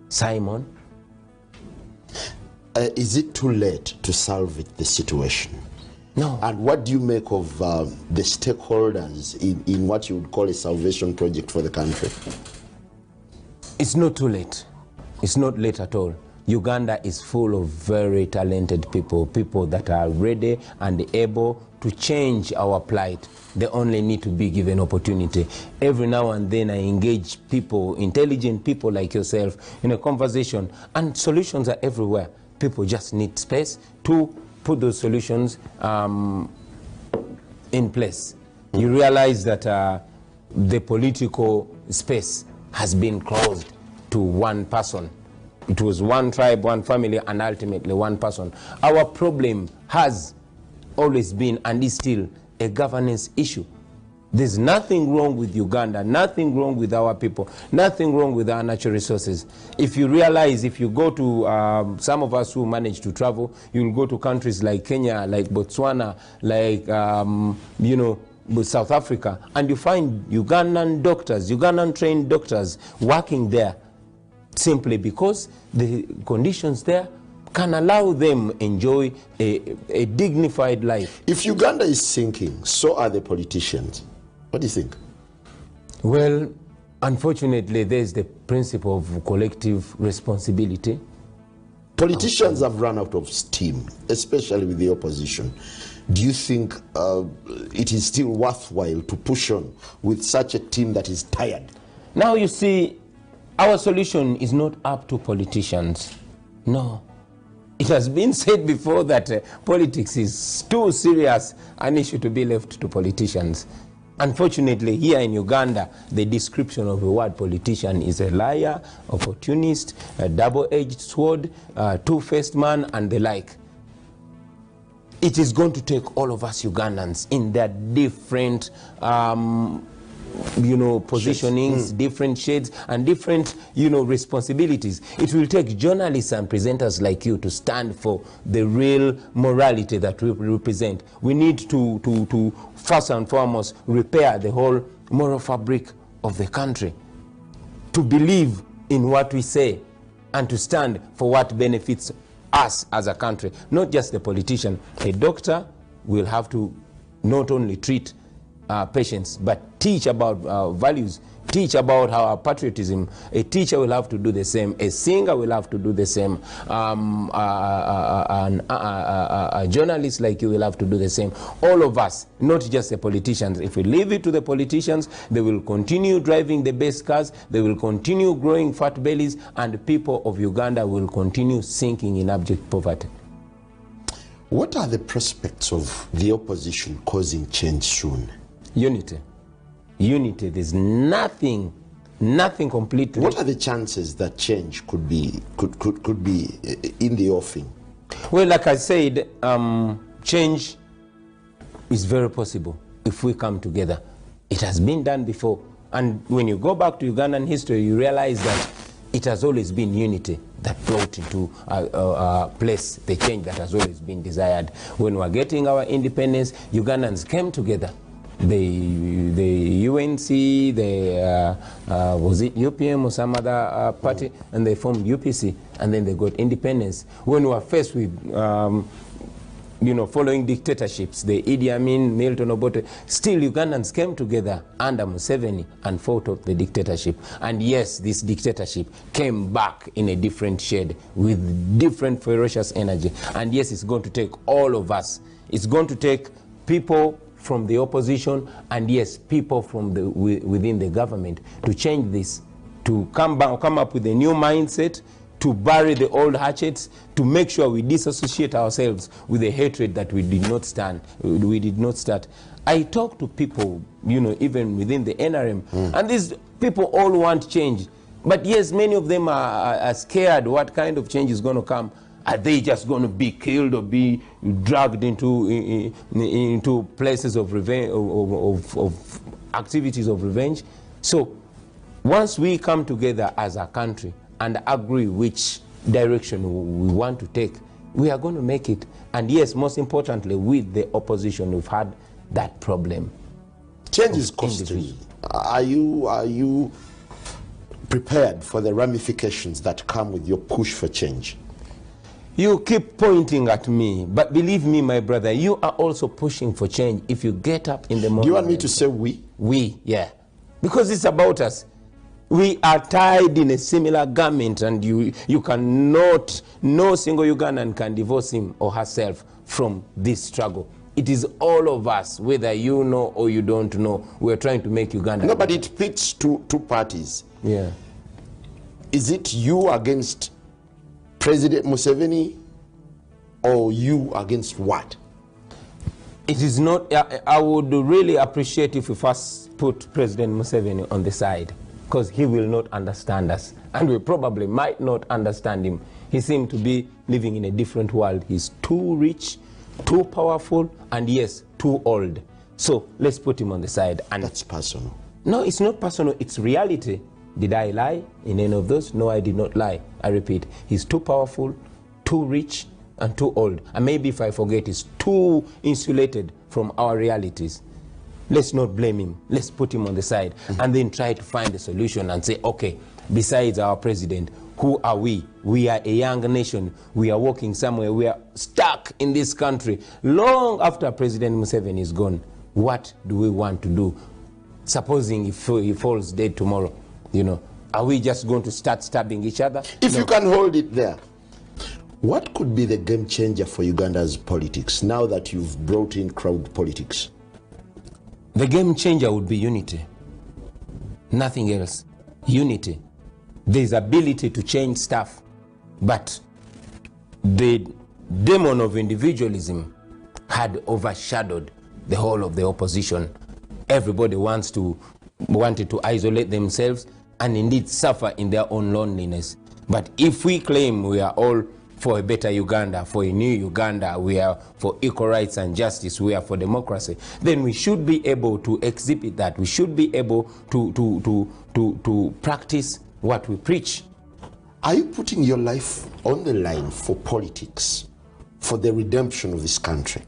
Simon? Is it too late to salve the situation? No. And what do you make of the stakeholders in what you would call a salvation project for the country? It's not too late. It's not late at all. Uganda is full of very talented people, people that are ready and able to change our plight. They only need to be given opportunity. Every now and then I engage people, intelligent people like yourself, in a conversation, and solutions are everywhere. People just need space to put those solutions in place. You realize that the political space has been closed to one person. It was one tribe, one family, and ultimately one person. Our problem has always been, and is still, a governance issue. There's nothing wrong with Uganda, nothing wrong with our people, nothing wrong with our natural resources. If you realize, if you go to, some of us who manage to travel, you'll go to countries like Kenya, like Botswana, like, South Africa, and you find Ugandan doctors, Ugandan trained doctors working there simply because the conditions there can allow them enjoy a dignified life. If Uganda is sinking, so are the politicians. What do you think? Well, unfortunately, there's the principle of collective responsibility. Politicians have run out of steam, especially with the opposition. Do you think it is still worthwhile to push on with such a team that is tired? Now you see, our solution is not up to politicians. No. It has been said before that politics is too serious an issue to be left to politicians. Unfortunately, here in Uganda, the description of the word politician is a liar, opportunist, a double-edged sword, two-faced man, and the like. It is going to take all of us Ugandans in their different positionings, different shades, and different, responsibilities. It will take journalists and presenters like you to stand for the real morality that we represent. We need to first and foremost repair the whole moral fabric of the country, to believe in what we say and to stand for what benefits us as a country, not just the politician. A doctor will have to not only treat patients, but teach about values, teach about our patriotism. A teacher will have to do the same. A singer will have to do the same. A journalist like you will have to do the same. All of us, not just the politicians. If we leave it to the politicians, they will continue driving the best cars, they will continue growing fat bellies, and the people of Uganda will continue sinking in abject poverty. What are the prospects of the opposition causing change soon? Unity. Unity. There's nothing completely. What are the chances that change could be in the offing? Well, like I said, change is very possible if we come together. It has been done before. And when you go back to Ugandan history, you realize that it has always been unity that brought into place the change that has always been desired. When we were getting our independence, Ugandans came together. The UNC, was it UPM or some other party, and they formed UPC, and then they got independence. When we were faced with, following dictatorships, the Idi Amin, Milton Obote, still Ugandans came together under Museveni and fought off the dictatorship. And yes, this dictatorship came back in a different shade with different ferocious energy. And yes, it's going to take all of us. It's going to take people from the opposition, and yes, people from within the government to change this, to come up with a new mindset, to bury the old hatchets, to make sure we disassociate ourselves with the hatred that we did not start. I talk to people, even within the NRM, and these people all want change. But yes, many of them are scared what kind of change is going to come. Are they just going to be killed or be dragged into places of revenge, of activities of revenge? So once we come together as a country and agree which direction we want to take, we are going to make it. And yes, most importantly, with the opposition, we've had that problem. Change is costly. Are you prepared for the ramifications that come with your push for change? You keep pointing at me, but believe me, my brother, you are also pushing for change if you get up in the morning. Do you want me to say we? We, yeah. Because it's about us. We are tied in a similar garment, and you cannot, no single Ugandan can divorce him or herself from this struggle. It is all of us, whether you know or you don't know. We're trying to make Uganda. No, but it pits two parties. Yeah. Is it you against President Museveni, or you against what? It is not. I would really appreciate if we first put President Museveni on the side, because he will not understand us, and we probably might not understand him. He seems to be living in a different world. He's too rich, too powerful, and yes, too old. So let's put him on the side. And that's personal. No, it's not personal. It's reality. Did I lie in any of those? No, I did not lie. I repeat, he's too powerful, too rich, and too old. And maybe if I forget, he's too insulated from our realities. let's not blame him. Let's put him on the side and then try to find a solution and say, okay, besides our president, who are we? We are a young nation. We are walking somewhere. We are stuck in this country long after President Museveni is gone. What do we want to do? Supposing if he falls dead tomorrow, you know, are we just going to start stabbing each other? If you can hold it there, what could be the game changer for Uganda's politics now that you've brought in crowd politics? The game changer would be unity. Nothing else. Unity. There's ability to change stuff, but the demon of individualism had overshadowed the whole of the opposition. Everybody wanted to isolate themselves and indeed suffer in their own loneliness. But if we claim we are all for a better Uganda, for a new Uganda, we are for equal rights and justice, we are for democracy, then we should be able to exhibit that. We should be able to practice what we preach. Are you putting your life on the line for politics, for the redemption of this country?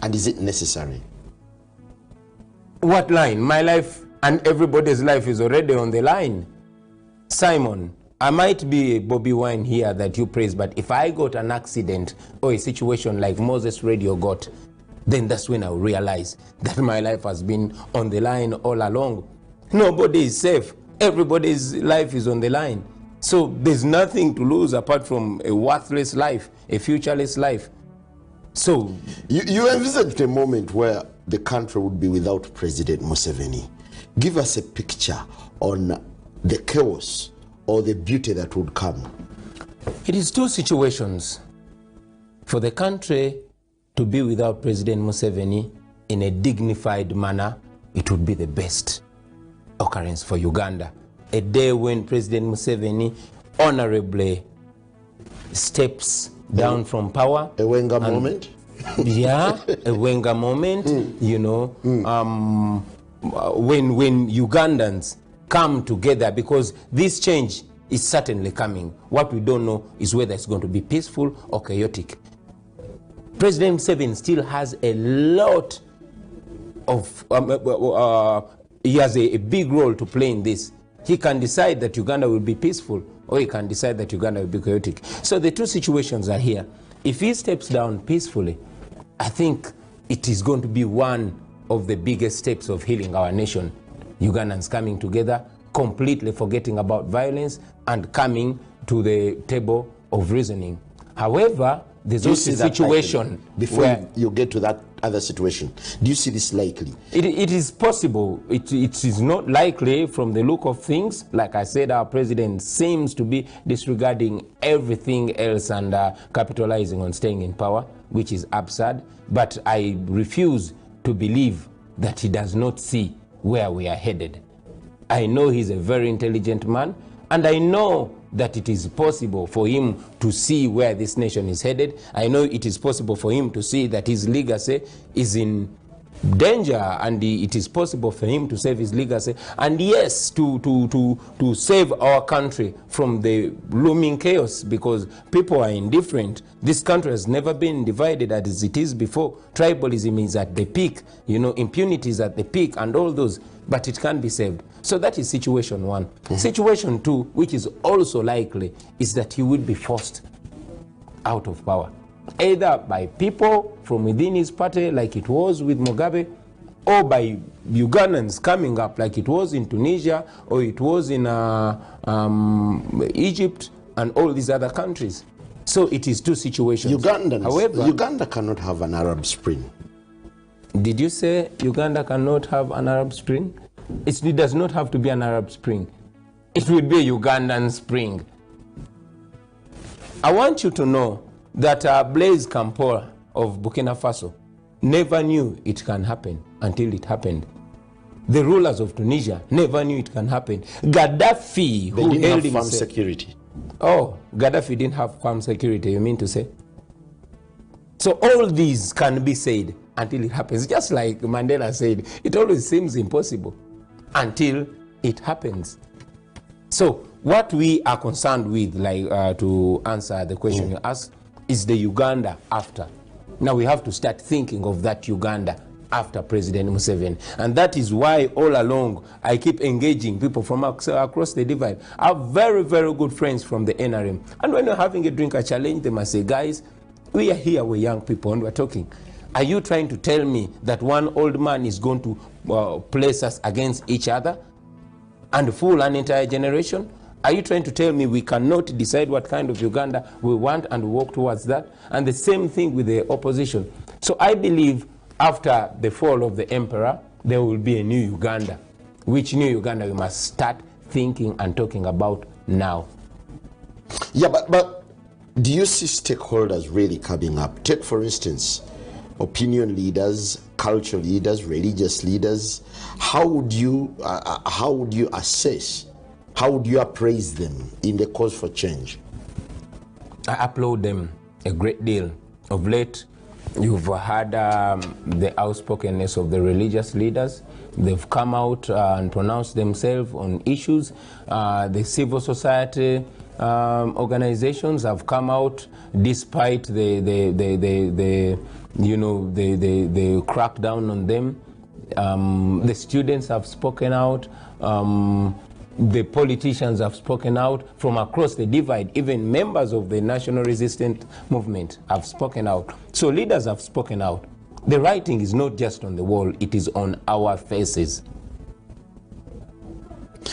And is it necessary? What line? My life and everybody's life is already on the line. Simon, I might be a Bobiwine here that you praise, but if I got an accident or a situation like Moses Radio got, then that's when I will realize that my life has been on the line all along. Nobody is safe. Everybody's life is on the line. So there's nothing to lose apart from a worthless life, a futureless life. So you envisaged a moment where the country would be without President Museveni. Give us a picture on the chaos or the beauty that would come. It is two situations. For the country to be without President Museveni in a dignified manner, it would be the best occurrence for Uganda. A day when President Museveni honorably steps down from power. A Wenger moment? Yeah, a Wenger moment, you know, when Ugandans come together, because this change is certainly coming. What we don't know is whether it's going to be peaceful or chaotic. President Museveni still has a lot of, he has a big role to play in this. He can decide that Uganda will be peaceful, or he can decide that Uganda will be chaotic. So the two situations are here. If he steps down peacefully, I think it is going to be one of the biggest steps of healing our nation. Ugandans coming together, completely forgetting about violence and coming to the table of reasoning. However, there's also a situation before you get to that other situation. Do you see this likely? It is possible. It is not likely from the look of things. Like I said, our president seems to be disregarding everything else and capitalizing on staying in power, which is absurd. But I refuse to believe that he does not see where we are headed. I know he's a very intelligent man, and I know that it is possible for him to see where this nation is headed. I know it is possible for him to see that his legacy is in danger, and it is possible for him to save his legacy, and yes, to save our country from the looming chaos, because people are indifferent. This country has never been divided as it is before. Tribalism is at the peak, you know, impunity is at the peak, and all those, but it can be saved. So that is situation one. Situation two, which is also likely, is that he would be forced out of power, either by people from within his party, like it was with Mugabe, or by Ugandans coming up, like it was in Tunisia, or it was in Egypt, and all these other countries. So it is two situations. However, Uganda cannot have an Arab Spring. Did you say Uganda cannot have an Arab Spring? It does not have to be an Arab Spring. It will be a Ugandan Spring. I want you to know that Blaise Compaoré of Burkina Faso never knew it can happen until it happened. The rulers of Tunisia never knew it can happen. Gaddafi, who didn't have farm security. Oh, Gaddafi didn't have farm security, you mean to say? So all these can be said until it happens. Just like Mandela said, it always seems impossible until it happens. So what we are concerned with, like to answer the question you asked, is the Uganda after. Now we have to start thinking of that Uganda after President Museveni. And that is why all along I keep engaging people from across the divide. I have very, very good friends from the NRM. And when you're having a drink, I challenge them. I say, guys, we are here, we're young people, and we're talking. Are you trying to tell me that one old man is going to place us against each other and fool an entire generation? Are you trying to tell me we cannot decide what kind of Uganda we want and walk towards that? And the same thing with the opposition. So I believe after the fall of the emperor, there will be a new Uganda. Which new Uganda we must start thinking and talking about now. Yeah, but do you see stakeholders really coming up? Take, for instance, opinion leaders, cultural leaders, religious leaders. How would you assess, how would you appraise them in the cause for change? I applaud them a great deal. Of late, you've heard the outspokenness of the religious leaders. They've come out and pronounced themselves on issues. The civil society organizations have come out despite the crackdown on them. The students have spoken out. The politicians have spoken out from across the divide. Even members of the National Resistance Movement have spoken out. So leaders have spoken out. The writing is not just on the wall, it is on our faces.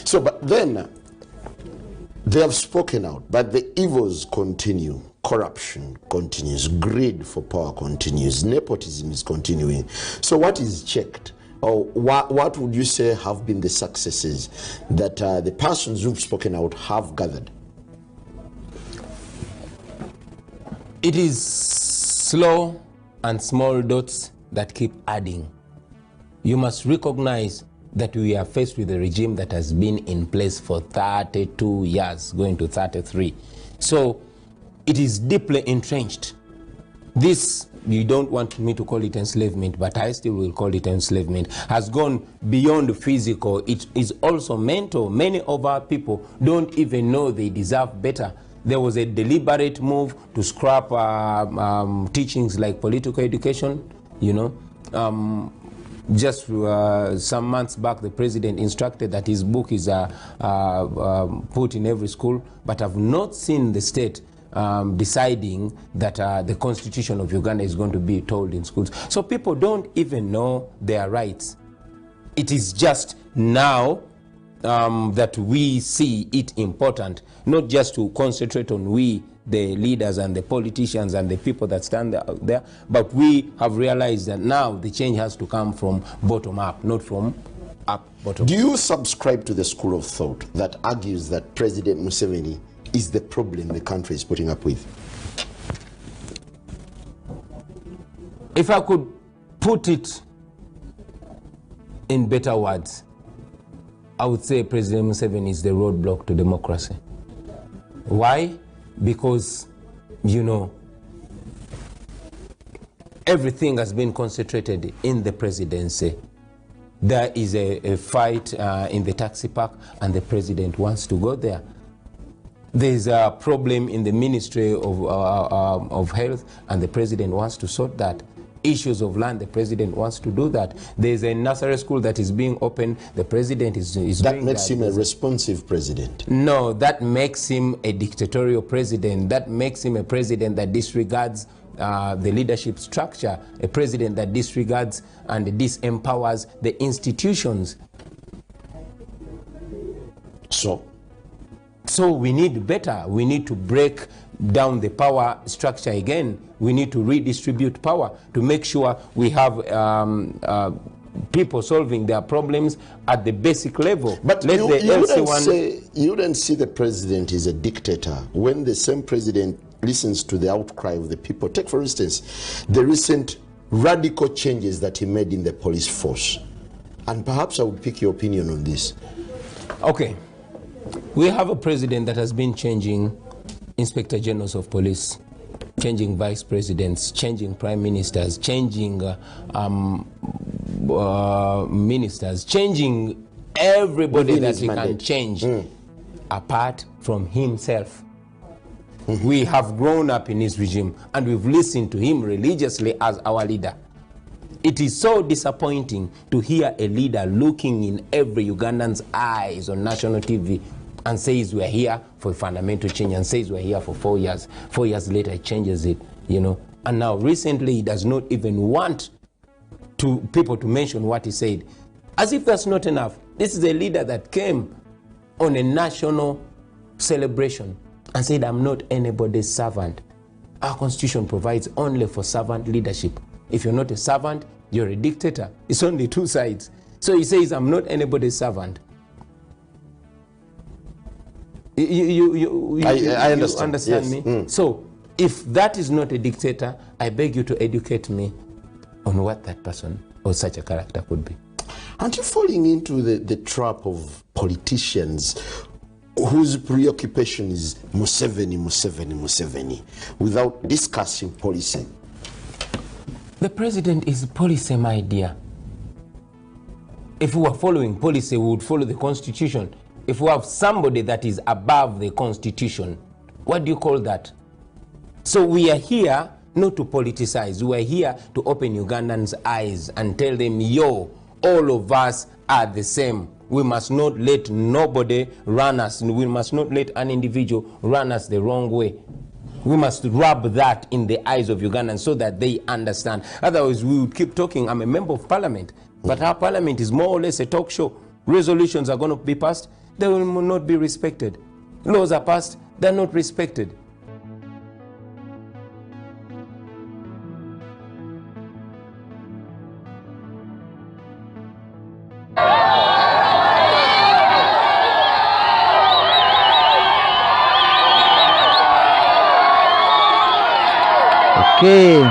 So, but then, they have spoken out, but the evils continue. Corruption continues. Greed for power continues. Nepotism is continuing. So what is checked? Or what would you say have been the successes that the persons who've spoken out have gathered? It is slow and small dots that keep adding. You must recognize that we are faced with a regime that has been in place for 32 years, going to 33. So it is deeply entrenched. This, you don't want me to call it enslavement, but I still will call it enslavement, has gone beyond physical. It is also mental. Many of our people don't even know they deserve better. There was a deliberate move to scrap teachings like political education, you know. Just some months back, the president instructed that his book is put in every school, but I've not seen the state deciding that the constitution of Uganda is going to be told in schools. So people don't even know their rights. It is just now that we see it important, not just to concentrate on we, the leaders and the politicians and the people that stand there, but we have realized that now the change has to come from bottom up, not from up bottom. Do you subscribe to the school of thought that argues that President Museveni is the problem the country is putting up with? If I could put it in better words, I would say President Museveni is the roadblock to democracy. Why? Because, you know, everything has been concentrated in the presidency. There is a fight in the taxi park, and the president wants to go there. There's a problem in the Ministry of Health, and the president wants to sort that. Issues of land, the president wants to do that. There's a nursery school that is being opened, the president is doing that. That makes him a responsive president. No, that makes him a dictatorial president. That makes him a president that disregards the leadership structure, a president that disregards and disempowers the institutions. So we need better. We need to break down the power structure again. We need to redistribute power to make sure we have people solving their problems at the basic level. But you wouldn't see the president is a dictator when the same president listens to the outcry of the people. Take, for instance, the recent radical changes that he made in the police force. And perhaps I would pick your opinion on this. Okay. We have a president that has been changing inspector generals of police, changing vice presidents, changing prime ministers, changing ministers, changing everybody that he can change apart from himself. We have grown up in his regime and we've listened to him religiously as our leader. It is so disappointing to hear a leader looking in every Ugandan's eyes on national TV and says we're here for a fundamental change, and says we're here for 4 years. 4 years later, he changes it, you know. And now recently, he does not even want people to mention what he said. As if that's not enough. This is a leader that came on a national celebration and said, I'm not anybody's servant. Our constitution provides only for servant leadership. If you're not a servant, you're a dictator. It's only two sides. So he says, I'm not anybody's servant. I understand. You understand me? So if that is not a dictator, I beg you to educate me on what that person or such a character could be. Aren't you falling into the trap of politicians whose preoccupation is Museveni, Museveni, Museveni, without discussing policy? The president is policy, my dear. If we were following policy, we would follow the constitution. If we have somebody that is above the constitution, what do you call that? So we are here not to politicize. We are here to open Ugandans' eyes and tell them, yo, all of us are the same. We must not let nobody run us. We must not let an individual run us the wrong way. We must rub that in the eyes of Ugandans so that they understand. Otherwise, we would keep talking. I'm a member of parliament, but our parliament is more or less a talk show. Resolutions are going to be passed. They will not be respected. Laws are passed. They're not respected. Okay.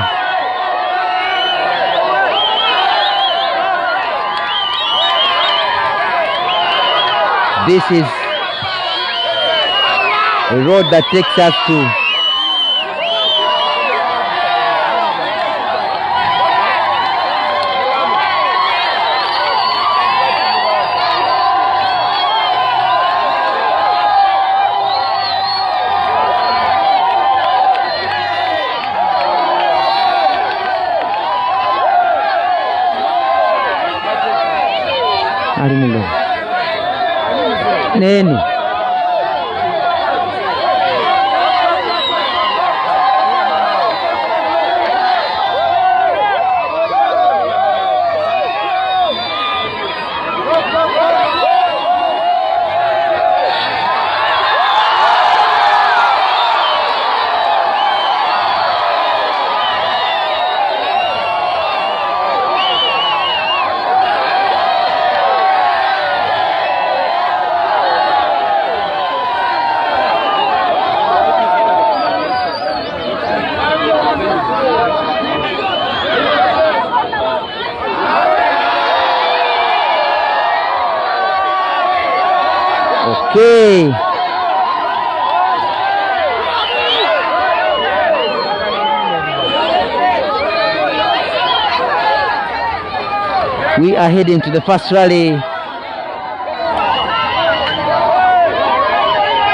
This is a road that takes us to neni. Okay. We are heading to the first rally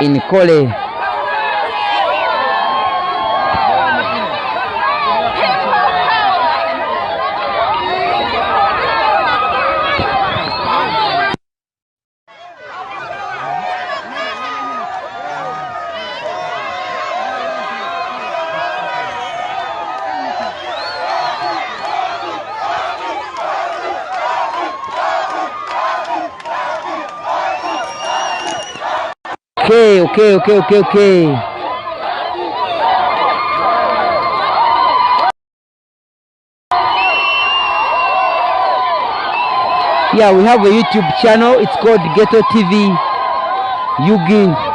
in Kole. Okay. Yeah, we have a YouTube channel. It's called Ghetto TV Yugi.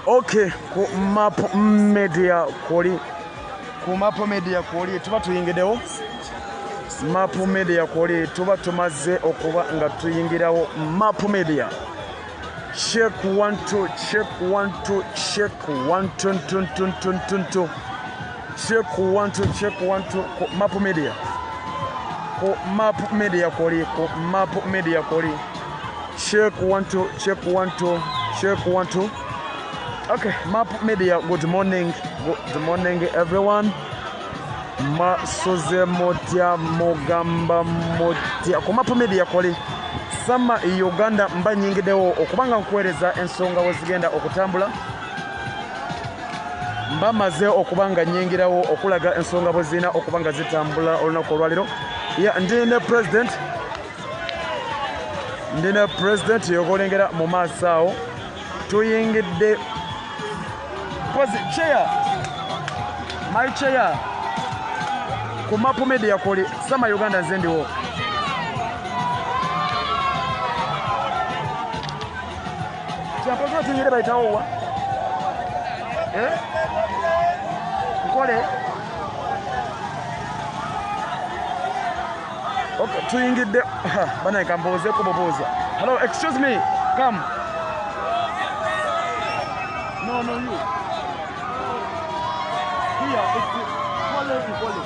Okay, ku map media kwoli. Ku map media kwoli tuba tuyingidewo. Map media kwoli tuba tumaze okuba nga tuyingirawo map media. Check 1 2 check 1 2 check 1 2 2 2 2 2. Check 1 2 check 1 2 ku map media. Ku map media kwoli, ku map media kwoli. Check 1 2 check 1 2 check 1 2. Okay, map media, good morning everyone. Masoze motia mogamba motia ku map media kwoli. Sama Uganda mba nyingidewo okubanga nkuweereza ensonga wezigenda okutambula. Mba maze okubanga nyingirawo okulaga ensonga bwezina okubanga zitambula olunaku olwaliro. Ndine president yogolengera mu maaso awo. Tuyingidde chair. My chair. Ku map media kwoli sama Uganda nzendiwo. Champazo tuyingire bayitawo wa? Kole. Okay, tuyingidde bana kamboze kuboboza. Hello, excuse me. Come. No, you. Here, it's Kole.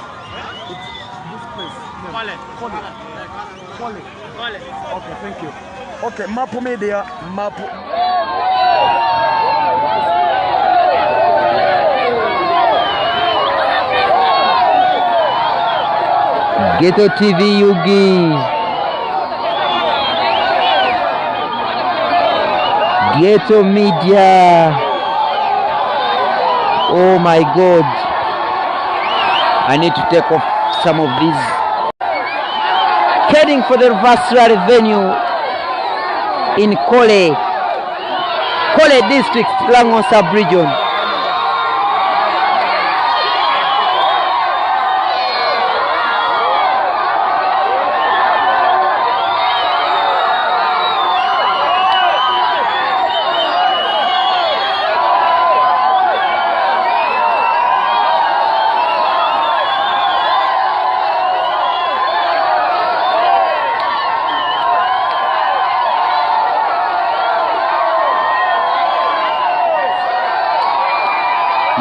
It's this place. Kole. Okay, thank you. Okay, map media, map. Ghetto TV Yugi. Ghetto Media. Oh my God. I need to take off some of these. Heading for the Vasrari venue in Kole district, Lango-Subregion.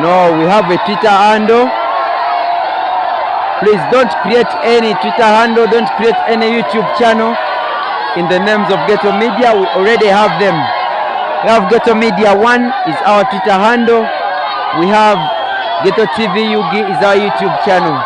No, we have a Twitter handle. Please don't create any Twitter handle, don't create any YouTube channel in the names of Ghetto Media. We already have them. We have Ghetto Media 1 is our Twitter handle. We have Ghetto TV Yugi is our YouTube channel.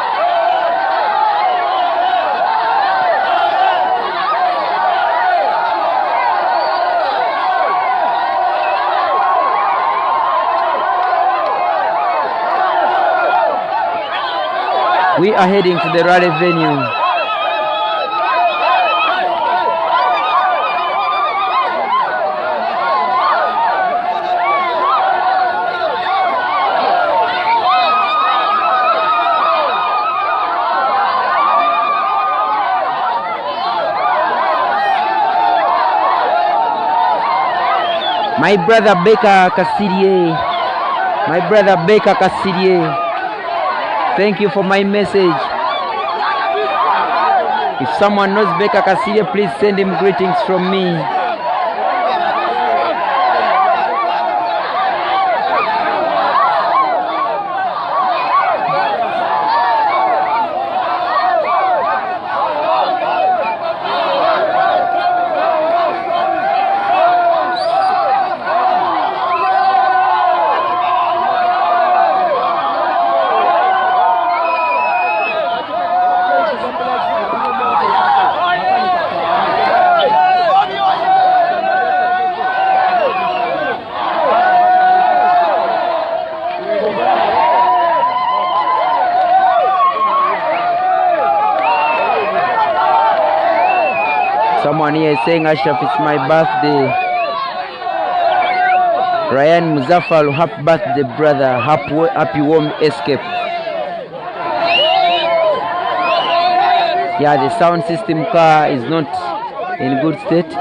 We are heading to the rally venue. My brother Baker Kasirie. Thank you for my message. If someone knows Baker Kasirie, please send him greetings from me. Someone here is saying, Ashraf, it's my birthday. Ryan Muzaffar, happy birthday, brother. Happy warm escape. Yeah, the sound system car is not in good state.